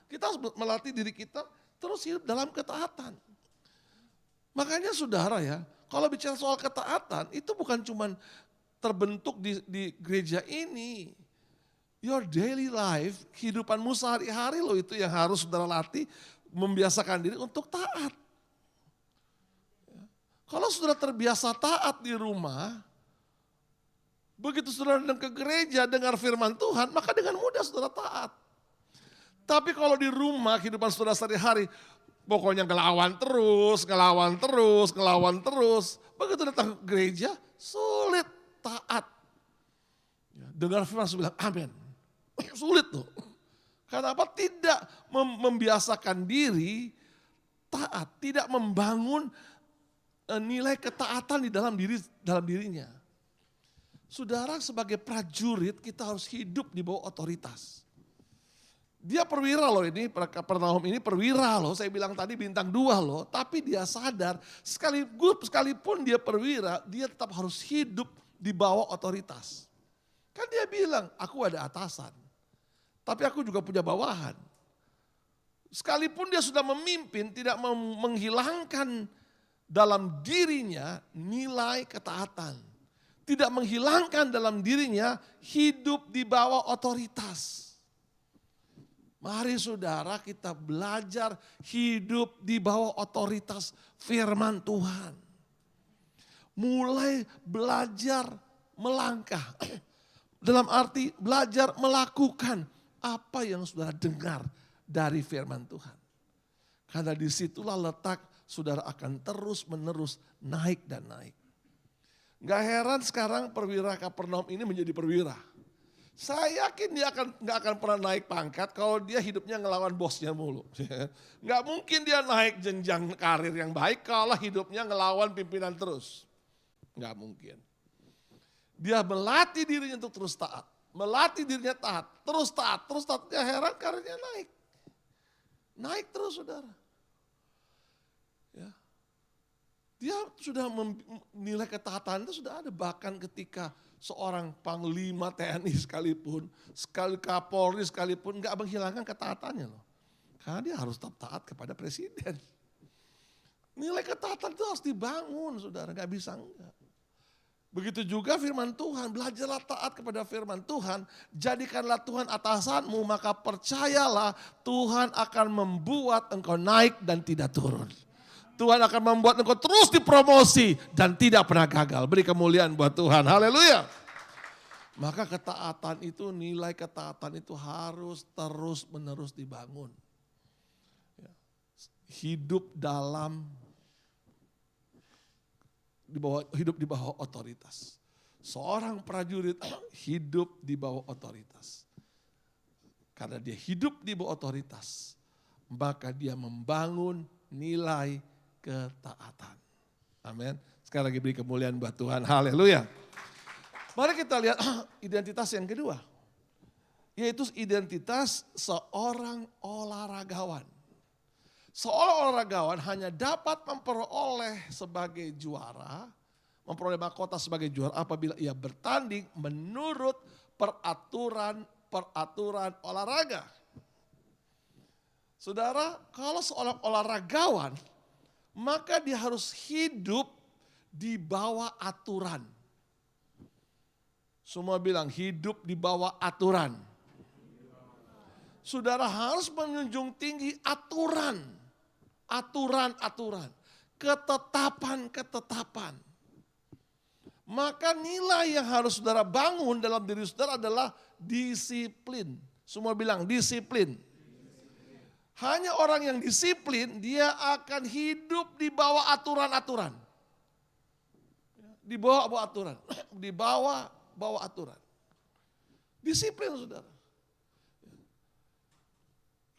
Speaker 3: Kita harus melatih diri kita terus hidup dalam ketaatan. Makanya saudara ya, kalau bicara soal ketaatan itu bukan cuma terbentuk di gereja ini. Your daily life, kehidupanmu sehari-hari loh itu yang harus saudara latih, membiasakan diri untuk taat. Kalau saudara terbiasa taat di rumah, begitu saudara datang ke gereja dengar firman Tuhan, maka dengan mudah saudara taat. Tapi kalau di rumah kehidupan saudara sehari-hari, pokoknya ngelawan terus. Begitu datang ke gereja, sulit taat. Dengar firman saudara bilang amin. Sulit tuh. Karena apa? Tidak membiasakan diri taat, tidak membangun nilai ketaatan di dalam dirinya. Saudara sebagai prajurit kita harus hidup di bawah otoritas. Dia perwira loh ini, Kapernaum ini perwira loh, saya bilang tadi bintang 2 loh. Tapi dia sadar sekalipun dia perwira, dia tetap harus hidup di bawah otoritas. Kan dia bilang, aku ada atasan. Tapi aku juga punya bawahan. Sekalipun dia sudah memimpin, tidak menghilangkan dalam dirinya nilai ketaatan. Tidak menghilangkan dalam dirinya hidup di bawah otoritas. Mari saudara kita belajar hidup di bawah otoritas firman Tuhan. Mulai belajar melangkah. Dalam arti belajar melakukan apa yang saudara dengar dari firman Tuhan. Karena disitulah letak saudara akan terus menerus naik dan naik. Gak heran sekarang perwira Kapernaum ini menjadi perwira. Saya yakin dia nggak akan pernah naik pangkat kalau dia hidupnya ngelawan bosnya mulu. Nggak mungkin dia naik jenjang karir yang baik kalau hidupnya ngelawan pimpinan terus. Nggak mungkin. Dia melatih dirinya untuk terus taat. Melatih dirinya taat, terus taat, terus taat. Ya heran karirnya naik. Naik terus saudara. Ya. Dia sudah nilai ketaatan itu sudah ada. Bahkan ketika seorang panglima TNI sekalipun, sekali Kapolri sekalipun gak menghilangkan ketaatannya loh. Karena dia harus tetap taat kepada presiden. Nilai ketaatan itu harus dibangun saudara, gak bisa enggak. Begitu juga firman Tuhan, belajarlah taat kepada firman Tuhan, jadikanlah Tuhan atasanmu, maka percayalah Tuhan akan membuat engkau naik dan tidak turun. Tuhan akan membuat engkau terus dipromosi dan tidak pernah gagal. Beri kemuliaan buat Tuhan, haleluya. Maka ketaatan itu, nilai ketaatan itu harus terus menerus dibangun. Hidup di bawah otoritas. Seorang prajurit hidup di bawah otoritas. Karena dia hidup di bawah otoritas, maka dia membangun nilai ketaatan. Amin. Sekali lagi beri kemuliaan buat Tuhan. Haleluya. Mari kita lihat identitas yang kedua. Yaitu identitas seorang olahragawan. Seorang olahragawan hanya dapat memperoleh sebagai juara, memperoleh mahkota sebagai juara apabila ia bertanding menurut peraturan olahraga. Saudara, kalau seorang olahragawan, maka dia harus hidup di bawah aturan. Semua bilang hidup di bawah aturan. Saudara harus menjunjung tinggi aturan. Aturan-aturan. Ketetapan-ketetapan. Maka nilai yang harus saudara bangun dalam diri saudara adalah disiplin. Semua bilang disiplin. Hanya orang yang disiplin, dia akan hidup di bawah aturan-aturan. Di bawah aturan. Di bawah aturan. Disiplin saudara.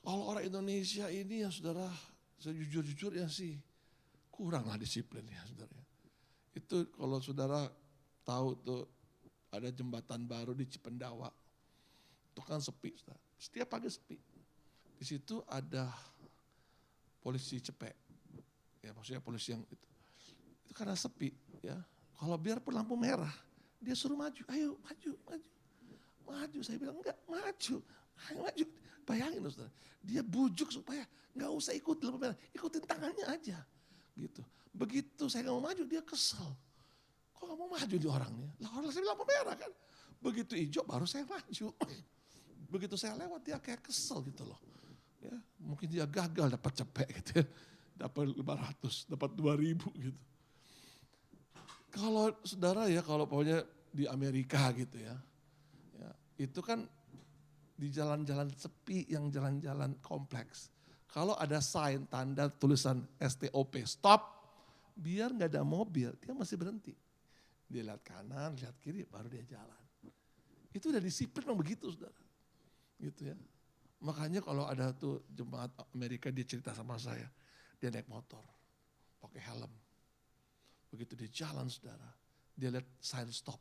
Speaker 3: Kalau orang Indonesia ini ya saudara, sejujur-jujurnya sih kuranglah disiplin ya saudara. Itu kalau saudara tahu tuh ada jembatan baru di Cipendawa. Itu kan sepi saudara. Setiap pagi sepi. Di situ ada polisi cepek, ya maksudnya polisi yang itu karena sepi, ya. Kalau biarpun lampu merah, dia suruh maju, ayo maju. Saya bilang enggak, maju, ayo maju. Bayangin saudara, dia bujuk supaya nggak usah ikut lampu merah, ikutin tangannya aja, gitu. Begitu saya nggak mau maju, dia kesel. Kok nggak mau maju di orangnya? Lah orang saya bilang lampu merah kan. Begitu hijau baru saya maju. Begitu saya lewat dia kayak kesel gitu loh. Ya, mungkin dia gagal dapat cepek gitu ya. Dapat 500, dapat 2000 gitu. Kalau saudara ya, kalau pokoknya di Amerika gitu ya. Ya, itu kan di jalan-jalan sepi yang jalan-jalan kompleks. Kalau ada sign tanda tulisan STOP, stop, biar nggak ada mobil, dia masih berhenti. Dia lihat kanan, lihat kiri, baru dia jalan. Itu udah disiplin memang begitu saudara. Gitu ya. Makanya kalau ada tuh jemaat Amerika dia cerita sama saya, dia naik motor, pakai helm. Begitu dia jalan saudara, dia lihat sign stop,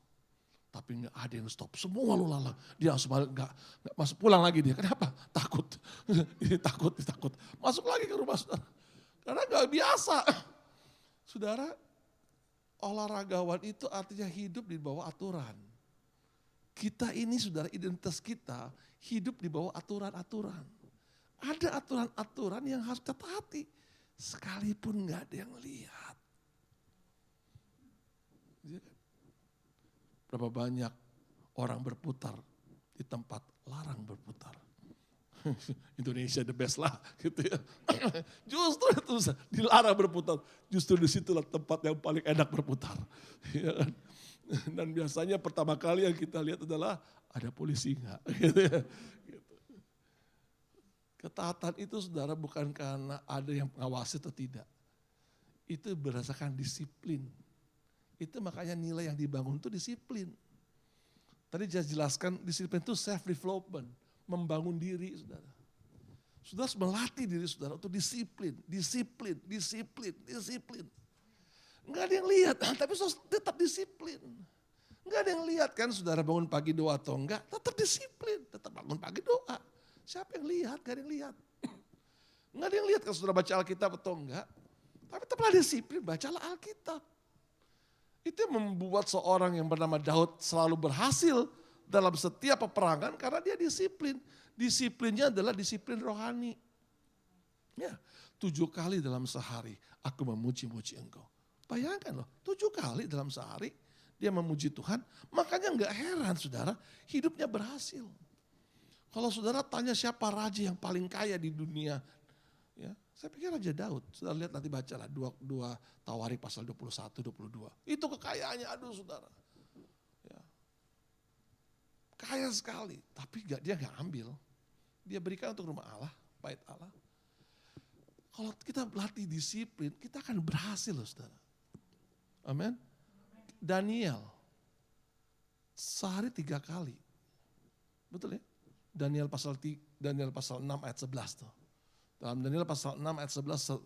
Speaker 3: tapi nggak ada yang stop, semua lalu lalang. Dia langsung nggak masuk pulang lagi dia, kenapa? Takut, takut. Masuk lagi ke rumah saudara, karena nggak biasa. Saudara, olahragawan itu artinya hidup di bawah aturan. Kita ini saudara, identitas kita hidup di bawah aturan-aturan. Ada aturan-aturan yang harus kita taati. Sekalipun gak ada yang lihat. Berapa banyak orang berputar di tempat larang berputar. Indonesia the best lah gitu ya. Justru itu dilarang berputar. Justru disitulah tempat yang paling enak berputar. Ya kan? Dan biasanya pertama kali yang kita lihat adalah ada polisi enggak. Gitu ya. Ketaatan itu saudara bukan karena ada yang mengawasi atau tidak. Itu berdasarkan disiplin. Itu makanya nilai yang dibangun itu disiplin. Tadi saya jelaskan disiplin itu self-development, membangun diri saudara. Saudara harus melatih diri saudara untuk disiplin. Enggak ada yang lihat, tapi tetap disiplin. Enggak ada yang lihat kan saudara bangun pagi doa atau enggak, tetap disiplin, tetap bangun pagi doa. Siapa yang lihat? Enggak ada yang lihat. Enggak ada yang lihat kalau saudara baca Alkitab atau enggak, tapi tetaplah disiplin, bacalah Alkitab. Itu yang membuat seorang yang bernama Daud selalu berhasil dalam setiap peperangan karena dia disiplin. Disiplinnya adalah disiplin rohani. Ya, 7 kali dalam sehari aku memuji-muji engkau. Bayangkan loh, 7 kali dalam sehari dia memuji Tuhan. Makanya enggak heran saudara, hidupnya berhasil. Kalau saudara tanya siapa raja yang paling kaya di dunia, ya, saya pikir Raja Daud. Saudara lihat nanti bacalah 2 Tawarik pasal 21, 22. Itu kekayaannya, aduh saudara. Ya. Kaya sekali, tapi dia gak ambil. Dia berikan untuk rumah Allah, bait Allah. Kalau kita berlatih disiplin, kita akan berhasil loh saudara. Amin. Daniel, sehari 3 kali. Betul ya? Daniel pasal 6 ayat 11 tuh. Dalam Daniel pasal 6 ayat 11,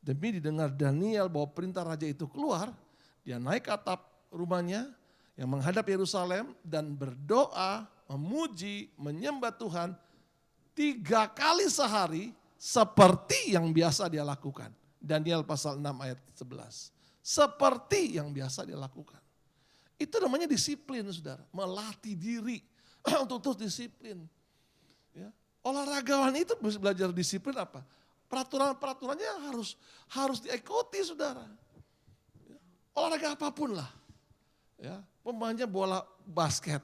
Speaker 3: demi didengar Daniel bahwa perintah raja itu keluar, dia naik ke atap rumahnya yang menghadap Yerusalem dan berdoa, memuji, menyembah Tuhan 3 kali sehari seperti yang biasa dia lakukan. Daniel pasal 6 ayat 11. Seperti yang biasa dia lakukan. Itu namanya disiplin saudara, melatih diri untuk terus disiplin. Ya. Olahragawan itu belajar disiplin apa? Peraturan-peraturannya harus diikuti saudara. Ya. Olahraga apapun lah. Ya. Pemainnya bola basket.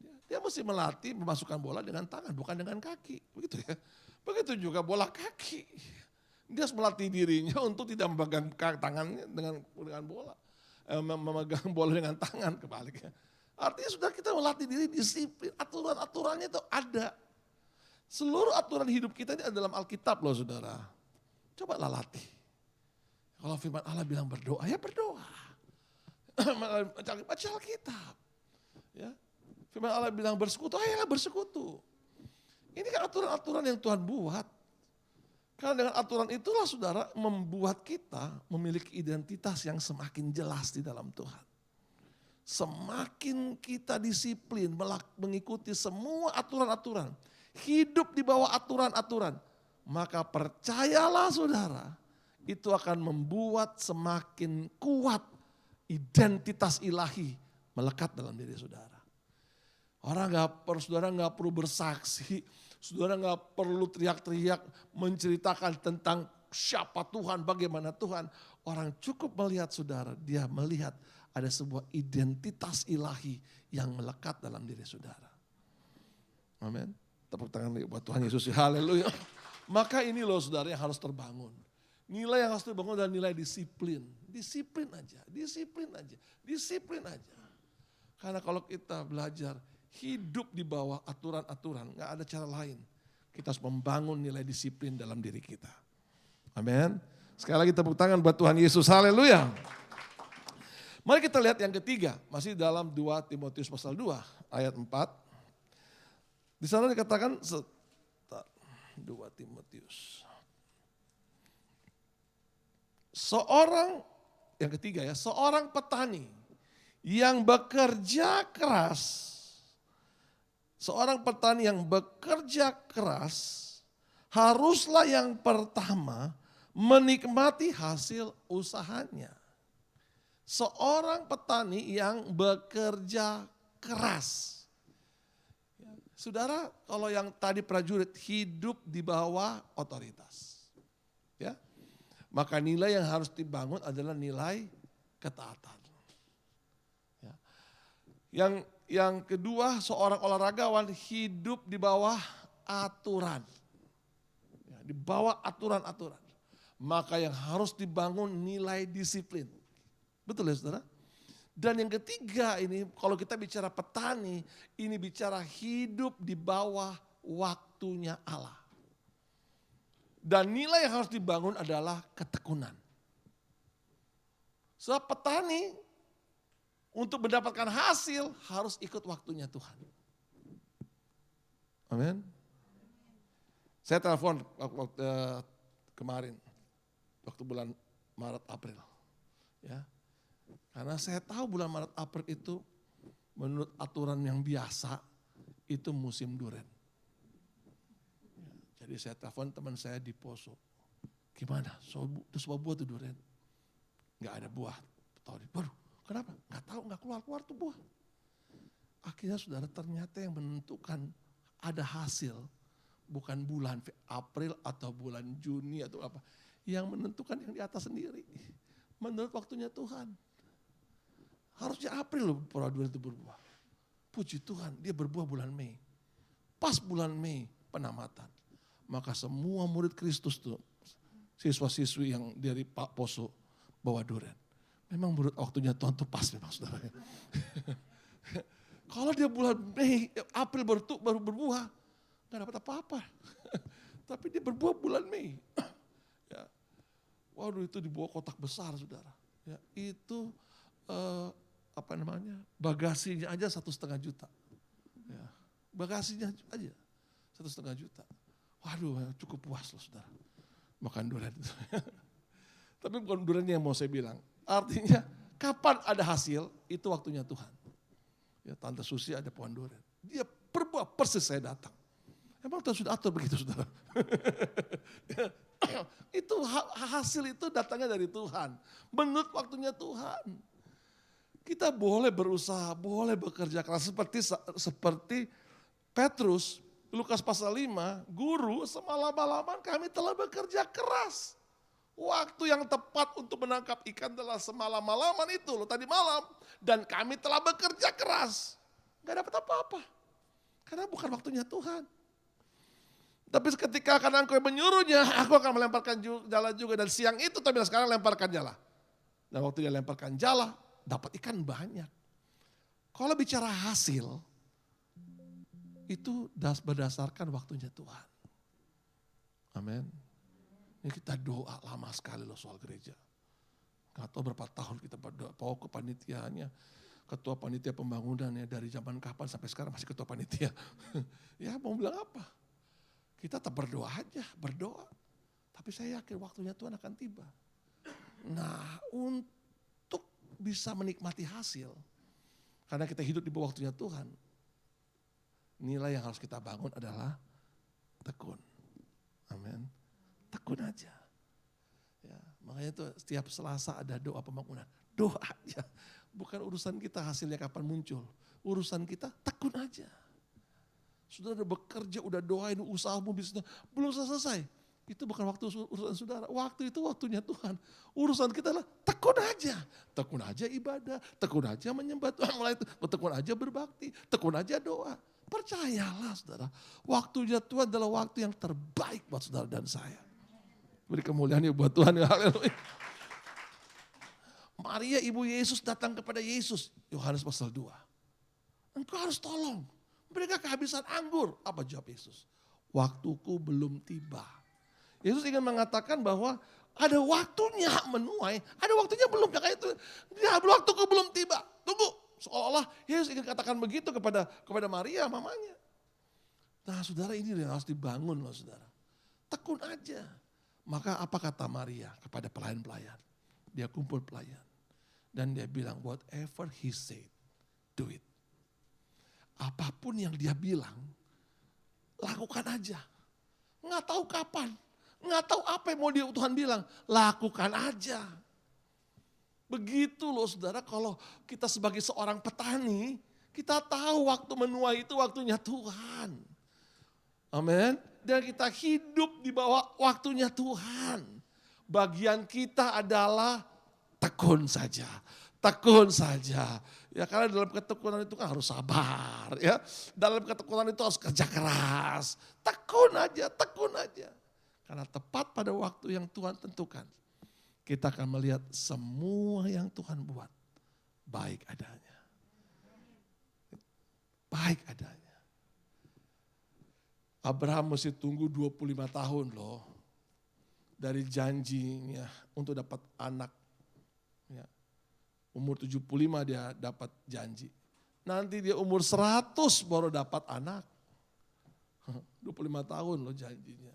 Speaker 3: Ya. Dia mesti melatih memasukkan bola dengan tangan bukan dengan kaki. Begitu ya. Begitu juga bola kaki. Dia harus melatih dirinya untuk tidak memegang tangannya dengan bola. Memegang bola dengan tangan kebaliknya. Artinya sudah kita melatih diri disiplin. Aturan-aturannya itu ada. Seluruh aturan hidup kita ini ada dalam Alkitab loh saudara. Cobalah latih. Kalau firman Allah bilang berdoa, ya berdoa. Baca Alkitab. Ya. Firman Allah bilang bersekutu, ayolah bersekutu. Ini kan aturan-aturan yang Tuhan buat. Karena dengan aturan itulah saudara membuat kita memiliki identitas yang semakin jelas di dalam Tuhan. Semakin kita disiplin mengikuti semua aturan-aturan. Hidup di bawah aturan-aturan, maka percayalah saudara, itu akan membuat semakin kuat identitas ilahi melekat dalam diri saudara. Saudara nggak perlu bersaksi, saudara nggak perlu teriak-teriak menceritakan tentang siapa Tuhan, bagaimana Tuhan. Orang cukup melihat saudara, dia melihat ada sebuah identitas ilahi yang melekat dalam diri saudara. Amin. Tepuk tangan buat Tuhan Yesus, haleluya. Maka ini loh saudara yang harus terbangun. Nilai yang harus terbangun adalah nilai disiplin. Disiplin aja. Karena kalau kita belajar hidup di bawah aturan-aturan, gak ada cara lain. Kita harus membangun nilai disiplin dalam diri kita. Amin. Sekali lagi tepuk tangan buat Tuhan Yesus, haleluya. Mari kita lihat yang ketiga, masih dalam 2 Timotius pasal 2 ayat 4. Di sana dikatakan 2 Timotius. Yang ketiga ya, seorang petani yang bekerja keras. Seorang petani yang bekerja keras haruslah yang pertama menikmati hasil usahanya. Seorang petani yang bekerja keras. Saudara, kalau yang tadi prajurit hidup di bawah otoritas. Ya. Maka nilai yang harus dibangun adalah nilai ketaatan. Ya. Yang kedua, seorang olahragawan hidup di bawah aturan. Ya, di bawah aturan-aturan. Maka yang harus dibangun nilai disiplin. Betul ya saudara? Dan yang ketiga ini kalau kita bicara petani, ini bicara hidup di bawah waktunya Allah. Dan nilai yang harus dibangun adalah ketekunan. Sebab petani untuk mendapatkan hasil harus ikut waktunya Tuhan. Amin. Saya telepon waktu kemarin, waktu bulan Maret April, ya, karena saya tahu bulan Maret April itu menurut aturan yang biasa itu musim duren. Jadi saya telepon teman saya di Poso, gimana? Semua buah tuh duren, nggak ada buah. Baru, kenapa? Nggak tahu, nggak keluar tuh buah. Akhirnya saudara ternyata yang menentukan ada hasil bukan bulan April atau bulan Juni atau apa. Yang menentukan yang di atas sendiri. Menurut waktunya Tuhan. Harusnya April loh buah durian itu berbuah. Puji Tuhan, dia berbuah bulan Mei. Pas bulan Mei penamatan. Maka semua murid Kristus tuh, siswa-siswi yang dari Pak Poso bawa durian. Memang menurut waktunya Tuhan tuh pas memang saudara. Kalau dia bulan Mei, April baru berbuah, nggak dapat apa-apa. Tapi dia berbuah bulan Mei. Ya. Waduh, itu dibawa kotak besar saudara. Ya, itu bagasinya aja 1,5 juta. Ya, bagasinya aja 1,5 juta. Waduh, cukup puas loh saudara. Makan durian itu. Tapi bukan duriannya yang mau saya bilang. Artinya kapan ada hasil, itu waktunya Tuhan. Ya, Tante Susi ada pohon durian. Dia berbuah persis saya datang. Emang Tuhan sudah atur begitu saudara. Itu hasil itu datangnya dari Tuhan. Menurut waktunya Tuhan. Kita boleh berusaha, boleh bekerja keras. Seperti Petrus, Lukas pasal 5, guru semalam-malaman kami telah bekerja keras. Waktu yang tepat untuk menangkap ikan adalah semalam-malaman itu loh, tadi malam. Dan kami telah bekerja keras. Gak dapat apa-apa. Karena bukan waktunya Tuhan. Tapi ketika akan engkau menyuruhnya, aku akan melemparkan jala juga. Dan siang itu tapi sekarang lemparkan jala. Dan waktu dia lemparkan jala, dapat ikan banyak. Kalau bicara hasil, itu berdasarkan waktunya Tuhan. Amin. Ini kita doa lama sekali loh soal gereja. Gak tahu berapa tahun kita berdoa. Pokok kepanitiaannya, ketua panitia pembangunannya dari zaman kapan sampai sekarang masih ketua panitia. Ya mau bilang apa? Kita tetap berdoa aja, berdoa. Tapi saya yakin waktunya Tuhan akan tiba. Nah untuk bisa menikmati hasil, karena kita hidup di bawah waktunya Tuhan, nilai yang harus kita bangun adalah tekun. Amin. Tekun aja. Ya, makanya itu setiap Selasa ada doa pembangunan. Doa aja. Bukan urusan kita hasilnya kapan muncul. Urusan kita tekun aja. Sudah udah bekerja, udah doain usahamu, bisnisnya, belum selesai. Itu bukan waktu urusan saudara. Waktu itu waktunya Tuhan. Urusan kita adalah tekun aja. Tekun aja ibadah, tekun aja menyembah Tuhan. Tekun aja berbakti, tekun aja doa. Percayalah saudara, waktunya Tuhan adalah waktu yang terbaik buat saudara dan saya. Beri kemuliaan ya buat Tuhan. Haleluya. Maria ibu Yesus datang kepada Yesus. Yohanes pasal 2. Engkau harus tolong. Mereka kehabisan anggur. Apa jawab Yesus? Waktuku belum tiba. Yesus ingin mengatakan bahwa ada waktunya menuai, ada waktunya belum. Kayak itu, ya, waktuku belum tiba. Tunggu. Seolah-olah Yesus ingin katakan begitu kepada Maria, mamanya. Nah saudara, ini yang harus dibangun loh saudara. Tekun aja. Maka apa kata Maria kepada pelayan-pelayan? Dia kumpul pelayan. Dan dia bilang, whatever he said, do it. Apapun yang dia bilang, lakukan aja. Nggak tahu kapan, nggak tahu apa yang mau Tuhan bilang, lakukan aja. Begitu loh saudara, kalau kita sebagai seorang petani, kita tahu waktu menuai itu waktunya Tuhan. Amin. Dan kita hidup di bawah waktunya Tuhan. Bagian kita adalah tekun saja. Tekun saja. Ya karena dalam ketekunan itu kan harus sabar ya. Dalam ketekunan itu harus kerja keras. Tekun aja, tekun aja. Karena tepat pada waktu yang Tuhan tentukan, kita akan melihat semua yang Tuhan buat baik adanya. Baik adanya. Abraham mesti tunggu 25 tahun loh. Dari janjinya untuk dapat anak. Ya. Umur 75 dia dapat janji. Nanti dia umur 100 baru dapat anak. 25 tahun loh janjinya.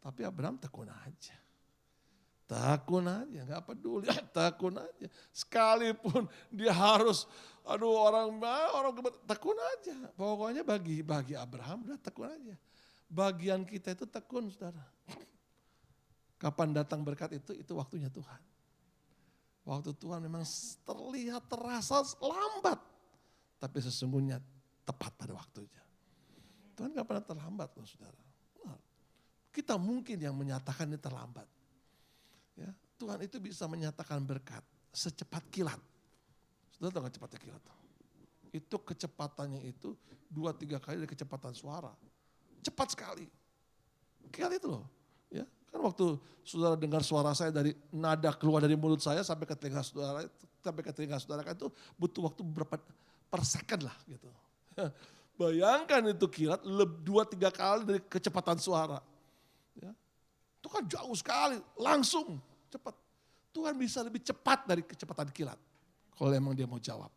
Speaker 3: Tapi Abraham tekun aja. Tekun aja, gak peduli, tekun aja. Sekalipun dia harus, orang tekun aja. Pokoknya bagi Abraham udah tekun aja. Bagian kita itu tekun, saudara. Kapan datang berkat itu waktunya Tuhan. Waktu Tuhan memang terlihat, terasa lambat. Tapi sesungguhnya tepat pada waktunya. Tuhan gak pernah terlambat loh saudara. Kita mungkin yang menyatakan ini terlambat. Ya, Tuhan itu bisa menyatakan berkat secepat kilat. Saudara tahu gak cepatnya kilat? Itu kecepatannya itu 2-3 kali dari kecepatan suara. Cepat sekali. Kilat itu loh. Ya, kan waktu saudara dengar suara saya dari nada keluar dari mulut saya sampai ke telinga saudara kan itu butuh waktu berapa per second lah gitu. Bayangkan itu kilat 2-3 kali dari kecepatan suara. Ya. Itu kan jauh sekali, langsung cepat. Tuhan bisa lebih cepat dari kecepatan kilat. Kalau emang dia mau jawab.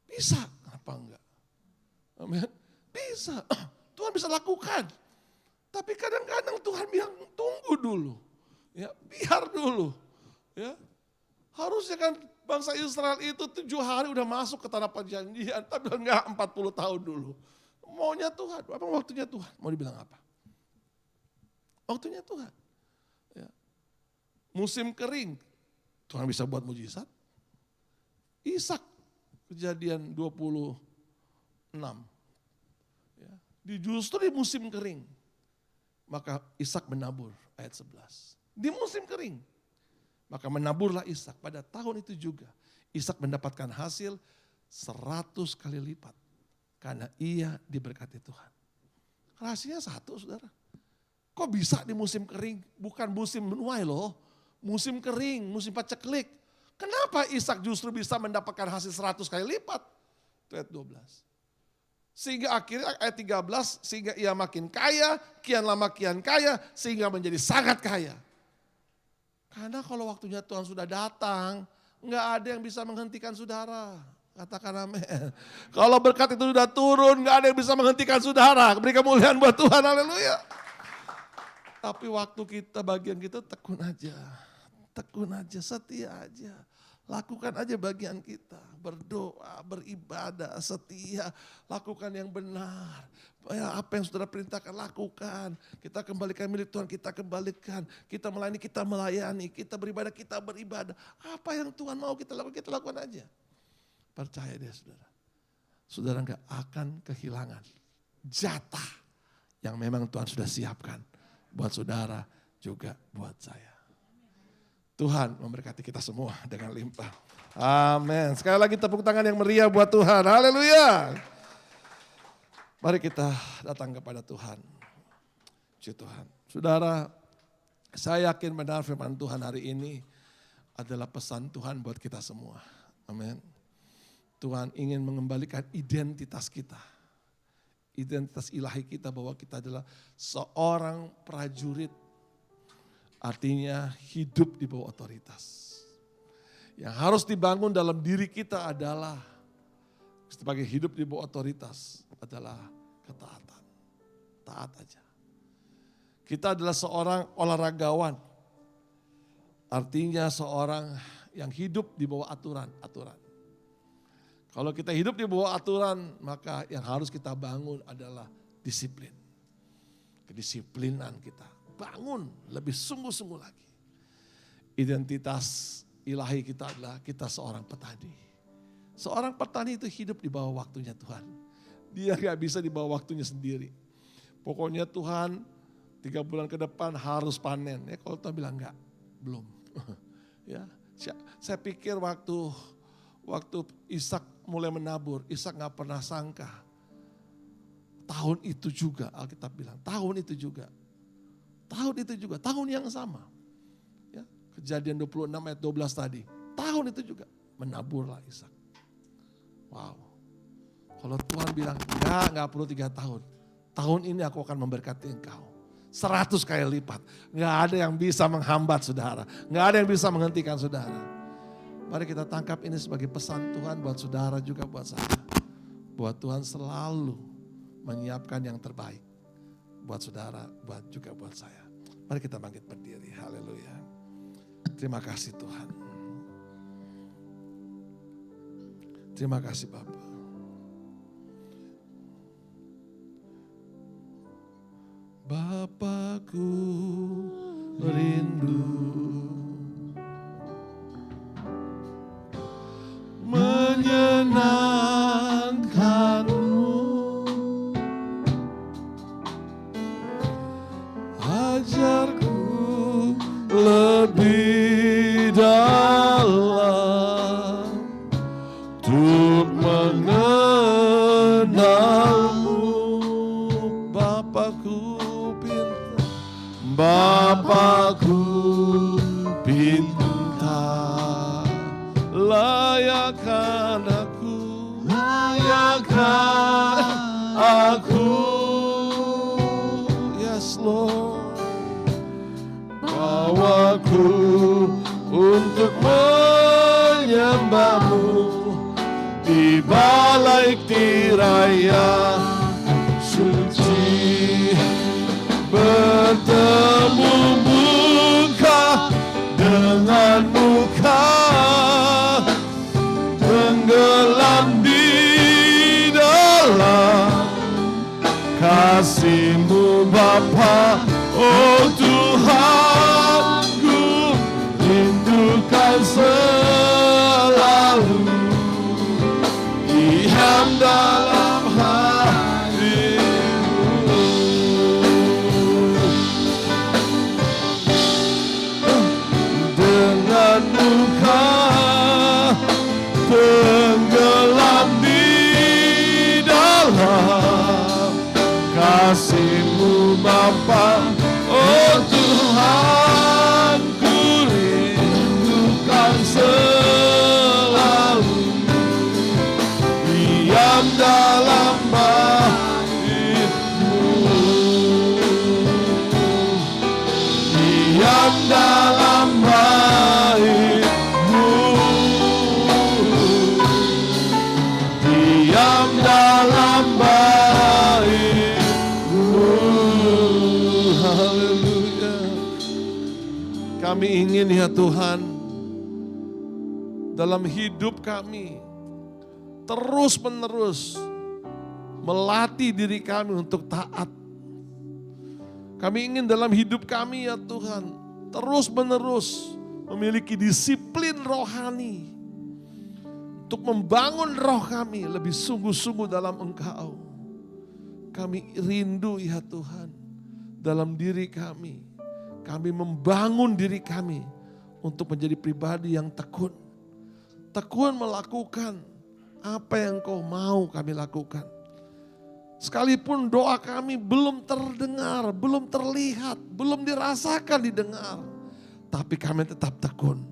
Speaker 3: Bisa, kenapa enggak? Amin. Bisa, Tuhan bisa lakukan. Tapi kadang-kadang Tuhan bilang tunggu dulu. Ya, biar dulu. Ya. Harusnya kan bangsa Israel itu 7 hari udah masuk ke tanah perjanjian. Tapi enggak 40 tahun dulu. Maunya Tuhan, apa waktunya Tuhan? Mau dibilang apa? Waktunya Tuhan. Ya. Musim kering, Tuhan bisa buat mujizat. Ishak, Kejadian 26. Ya. Justru di musim kering, maka Ishak menabur, ayat 11. Di musim kering, maka menaburlah Ishak. Pada tahun itu juga, Ishak mendapatkan hasil 100 kali lipat. Karena ia diberkati Tuhan. Rahasianya satu saudara. Kok bisa di musim kering? Bukan musim menuai loh. Musim kering, musim paceklik. Kenapa Ishak justru bisa mendapatkan hasil 100 kali lipat? Itu ayat 12. Sehingga akhirnya ayat 13, sehingga ia makin kaya, kian lama kian kaya, sehingga menjadi sangat kaya. Karena kalau waktunya Tuhan sudah datang, nggak ada yang bisa menghentikan saudara. Katakan amin. Kalau berkat itu sudah turun, nggak ada yang bisa menghentikan saudara. Beri kemuliaan buat Tuhan, haleluya. Tapi waktu kita, bagian kita tekun aja, setia aja. Lakukan aja bagian kita, berdoa, beribadah, setia, lakukan yang benar. Ya, apa yang saudara perintahkan, lakukan. Kita kembalikan milik Tuhan, kita kembalikan. Kita melayani, kita beribadah. Apa yang Tuhan mau kita lakukan aja. Percaya deh saudara. Saudara gak akan kehilangan jatah yang memang Tuhan sudah siapkan. Buat saudara, juga buat saya. Tuhan memberkati kita semua dengan limpah. Amin. Sekali lagi tepuk tangan yang meriah buat Tuhan. Haleluya. Mari kita datang kepada Tuhan. Puji Tuhan. Saudara, saya yakin benar firman Tuhan hari ini adalah pesan Tuhan buat kita semua. Amin. Tuhan ingin mengembalikan identitas kita. Identitas ilahi kita bahwa kita adalah seorang prajurit. Artinya hidup di bawah otoritas. Yang harus dibangun dalam diri kita adalah sebagai hidup di bawah otoritas adalah ketaatan. Taat aja. Kita adalah seorang olahragawan. Artinya seorang yang hidup di bawah aturan-aturan. Kalau kita hidup di bawah aturan, maka yang harus kita bangun adalah disiplin. Kedisiplinan kita. Bangun lebih sungguh-sungguh lagi. Identitas ilahi kita adalah kita seorang petani. Seorang petani itu hidup di bawah waktunya Tuhan. Dia gak bisa di bawah waktunya sendiri. Pokoknya Tuhan 3 bulan ke depan harus panen. Ya kalau Tuhan bilang enggak, belum. Ya, saya pikir waktu Ishak mulai menabur, Ishak gak pernah sangka. Tahun itu juga, Alkitab bilang, tahun itu juga, tahun yang sama. Ya, Kejadian 26 ayat 12 tadi, tahun itu juga menaburlah Ishak. Wow, kalau Tuhan bilang, gak perlu 3 tahun. Tahun ini aku akan memberkati engkau. 100 kali lipat. Gak ada yang bisa menghambat saudara. Gak ada yang bisa menghentikan saudara. Mari kita tangkap ini sebagai pesan Tuhan buat saudara juga buat saya. Buat Tuhan selalu menyiapkan yang terbaik. Buat saudara, juga buat saya. Mari kita bangkit berdiri. Haleluya. Terima kasih Tuhan. Terima kasih Bapa. Bapakku rindu menyenangkanmu, ajarku lebih dalam untuk mengenalmu. Bapakku pinta, layakkan aku, yes Lord, bawaku untuk menyembahmu di balai tiraya suci, bertemu muka dengan muka, tenggelam di dalam kasih-Mu Bapa. Oh Tuhanku, rindukan selalu diam dalam hati-Mu. Dengan muka tenggelam di dalam kasih-Mu Bapa. Oh Tuhanku, rindukan selalu diam dalam bait-Mu, diam dalam bait-Mu, diam dalam bait-Mu. Haleluya. Kami ingin ya Tuhan, dalam hidup kami terus-menerus melatih diri kami untuk taat. Kami ingin dalam hidup kami ya Tuhan terus-menerus memiliki disiplin rohani untuk membangun roh kami lebih sungguh-sungguh dalam Engkau. Kami rindu ya Tuhan dalam diri kami. Kami membangun diri kami untuk menjadi pribadi yang tekun. Tekun melakukan apa yang Kau mau kami lakukan. Sekalipun doa kami belum terdengar, belum terlihat, belum dirasakan didengar. Tapi kami tetap tekun.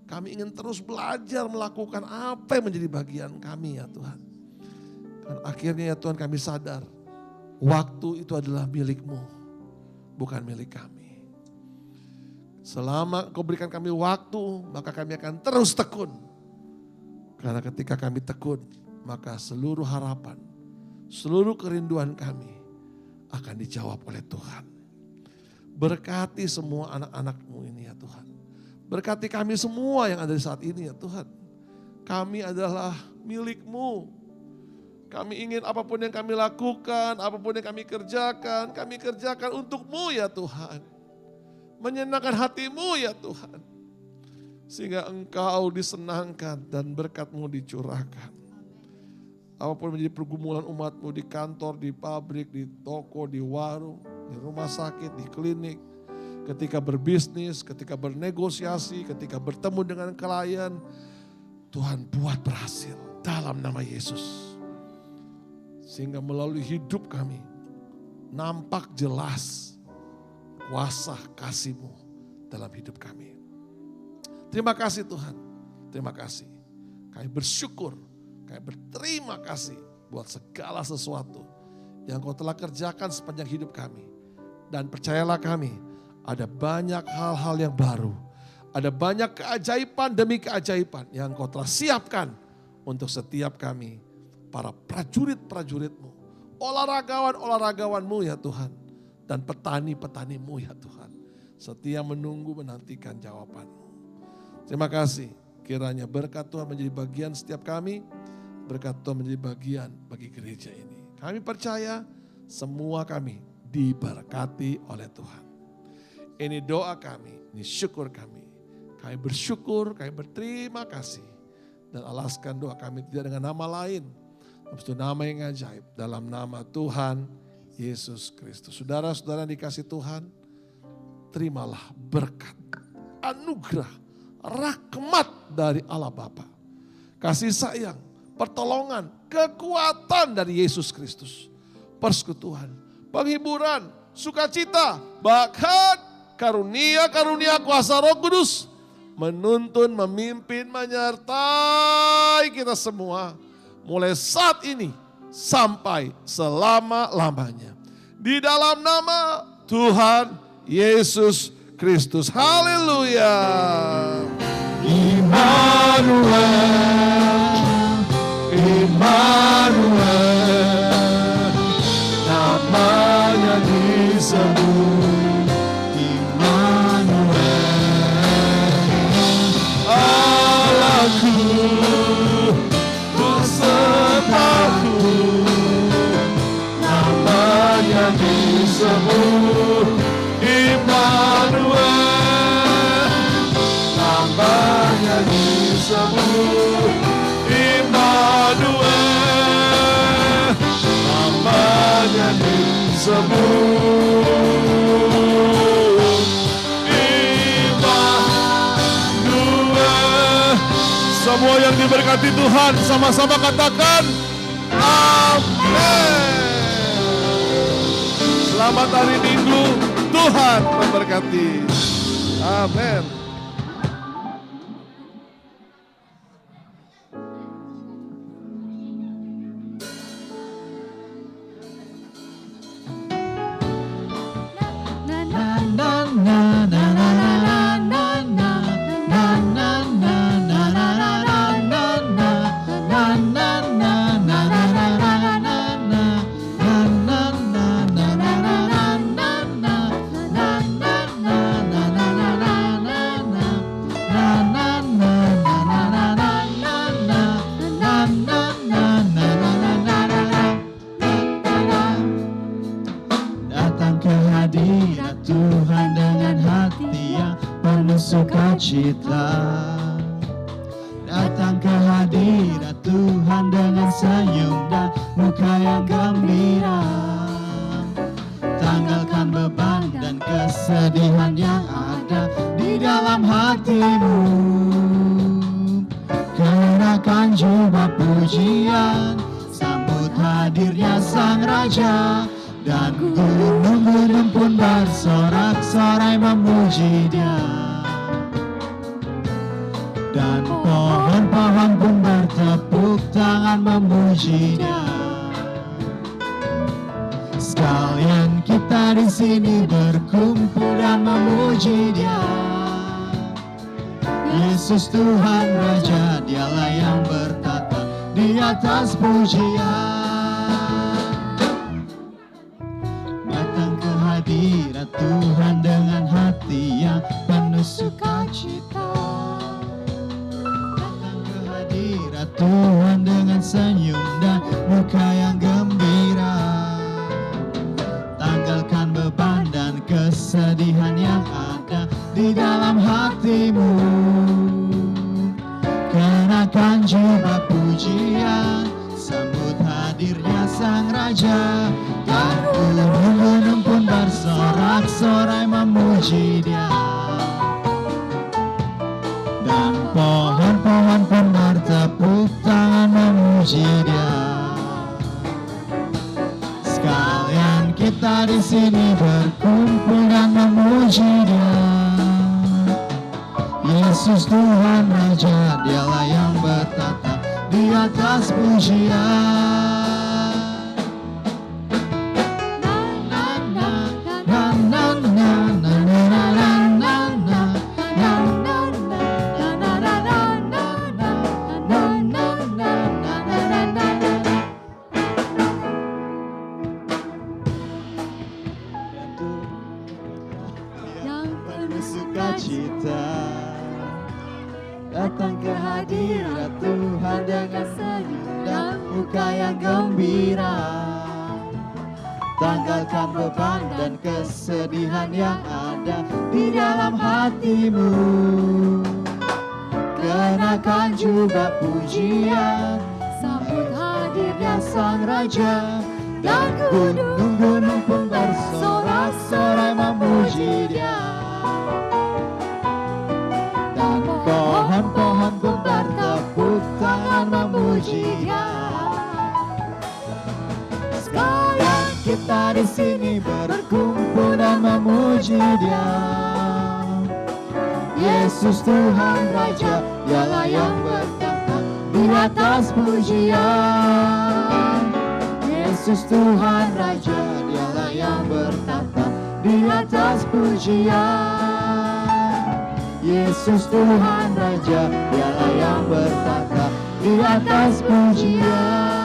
Speaker 3: Kami ingin terus belajar melakukan apa yang menjadi bagian kami ya Tuhan. Dan akhirnya ya Tuhan kami sadar, waktu itu adalah milik-Mu, bukan milik kami. Selama Kau berikan kami waktu, maka kami akan terus tekun. Karena ketika kami tekun, maka seluruh harapan, seluruh kerinduan kami akan dijawab oleh Tuhan. Berkati semua anak-anak-Mu ini ya Tuhan. Berkati kami semua yang ada di saat ini ya Tuhan. Kami adalah milik-Mu. Kami ingin apapun yang kami lakukan, apapun yang kami kerjakan untuk-Mu ya Tuhan. Menyenangkan hati-Mu ya Tuhan. Sehingga Engkau disenangkan dan berkat-Mu dicurahkan. Apapun menjadi pergumulan umat-Mu di kantor, di pabrik, di toko, di warung, di rumah sakit, di klinik. Ketika berbisnis, ketika bernegosiasi, ketika bertemu dengan klien. Tuhan buat berhasil dalam nama Yesus. Sehingga melalui hidup kami nampak jelas kuasa kasih-Mu dalam hidup kami. Terima kasih Tuhan, terima kasih. Kami bersyukur, kami berterima kasih buat segala sesuatu yang Kau telah kerjakan sepanjang hidup kami. Dan percayalah kami, ada banyak hal-hal yang baru, Ada banyak keajaiban demi keajaiban yang Engkau telah siapkan untuk setiap kami, para prajurit-prajurit-Mu, olahragawan-olahragawan-Mu ya Tuhan, dan petani-petani-Mu ya Tuhan, setia menunggu menantikan jawaban-Mu. Terima kasih, kiranya berkat Tuhan menjadi bagian setiap kami, berkat Tuhan menjadi bagian bagi gereja ini. Kami percaya semua kami diberkati oleh Tuhan. Ini doa kami, ini syukur kami. Kami bersyukur, kami berterima kasih. Dan alaskan doa kami tidak dengan nama lain. Itu nama yang ajaib, dalam nama Tuhan Yesus Kristus. Saudara-saudara dikasih Tuhan, terimalah berkat, anugerah, rahmat dari Allah Bapa. Kasih sayang, pertolongan, kekuatan dari Yesus Kristus. Persekutuan, penghiburan, sukacita, bahkan karunia-karunia kuasa Roh Kudus menuntun, memimpin, menyertai kita semua mulai saat ini sampai selama-lamanya. Di dalam nama Tuhan Yesus Kristus. Haleluya. Immanuel, Immanuel, namanya disebut Immanuel. Allahku, besertaku, namanya disebut Immanuel, namanya disebut Immanuel, namanya disebut Immanuel. Semua yang diberkati Tuhan sama-sama katakan amin. Selamat hari Minggu, Tuhan memberkati. Amin.
Speaker 5: Sukacita, datang ke hadirat Tuhan dengan senyum dan muka yang gembira. Tanggalkan beban dan kesedihan yang ada di dalam hatimu. Kenakan jubah pujian, sambut hadirnya Sang Raja. Dan gunung-gunung pun bersorak-sorai memuji Dia. Dan pohon-pohon pun bertepuk tangan memuji Dia. Sekalian kita di sini berkumpul dan memuji Dia. Yesus Tuhan Raja, Dialah yang bertata di atas pujian. Datang ke hadirat Tuhan dengan hati yang penuh sukacita. Tuhan dengan senyum dan muka yang gembira. Tanggalkan beban dan kesedihan yang ada di dalam hatimu. Kenakan jubah pujian, sambut hadirnya Sang Raja. Dan gunung-gunung pun bersorak-sorai memuji Dia. Dan pohon-pohon pun bertepuk tangan memuji Dia. Sekalian kita di sini berkumpul dan memuji Dia. Yesus Tuhan Raja, Dialah yang bertata di atas pujian. sukacita. Datang ke hadirat Tuhan dengan senyum dan muka yang gembira. Tanggalkan beban dan kesedihan yang ada di dalam hatimu. Kenakan juga pujian, sambut hadirnya Sang Raja. Dan gunung-gunung pun bersorak-sorai memuji Dia. Dan pohon-pohon pun bertepuk tangan memuji Dia. Sekarang kita di sini berkumpul dan memuji Dia. Yesus Tuhan Raja, Dialah yang bertata di atas pujian. Yesus Tuhan Raja, Dialah yang bertata di atas pujian. Yesus Tuhan Raja, Dialah yang bertata di atas pujian.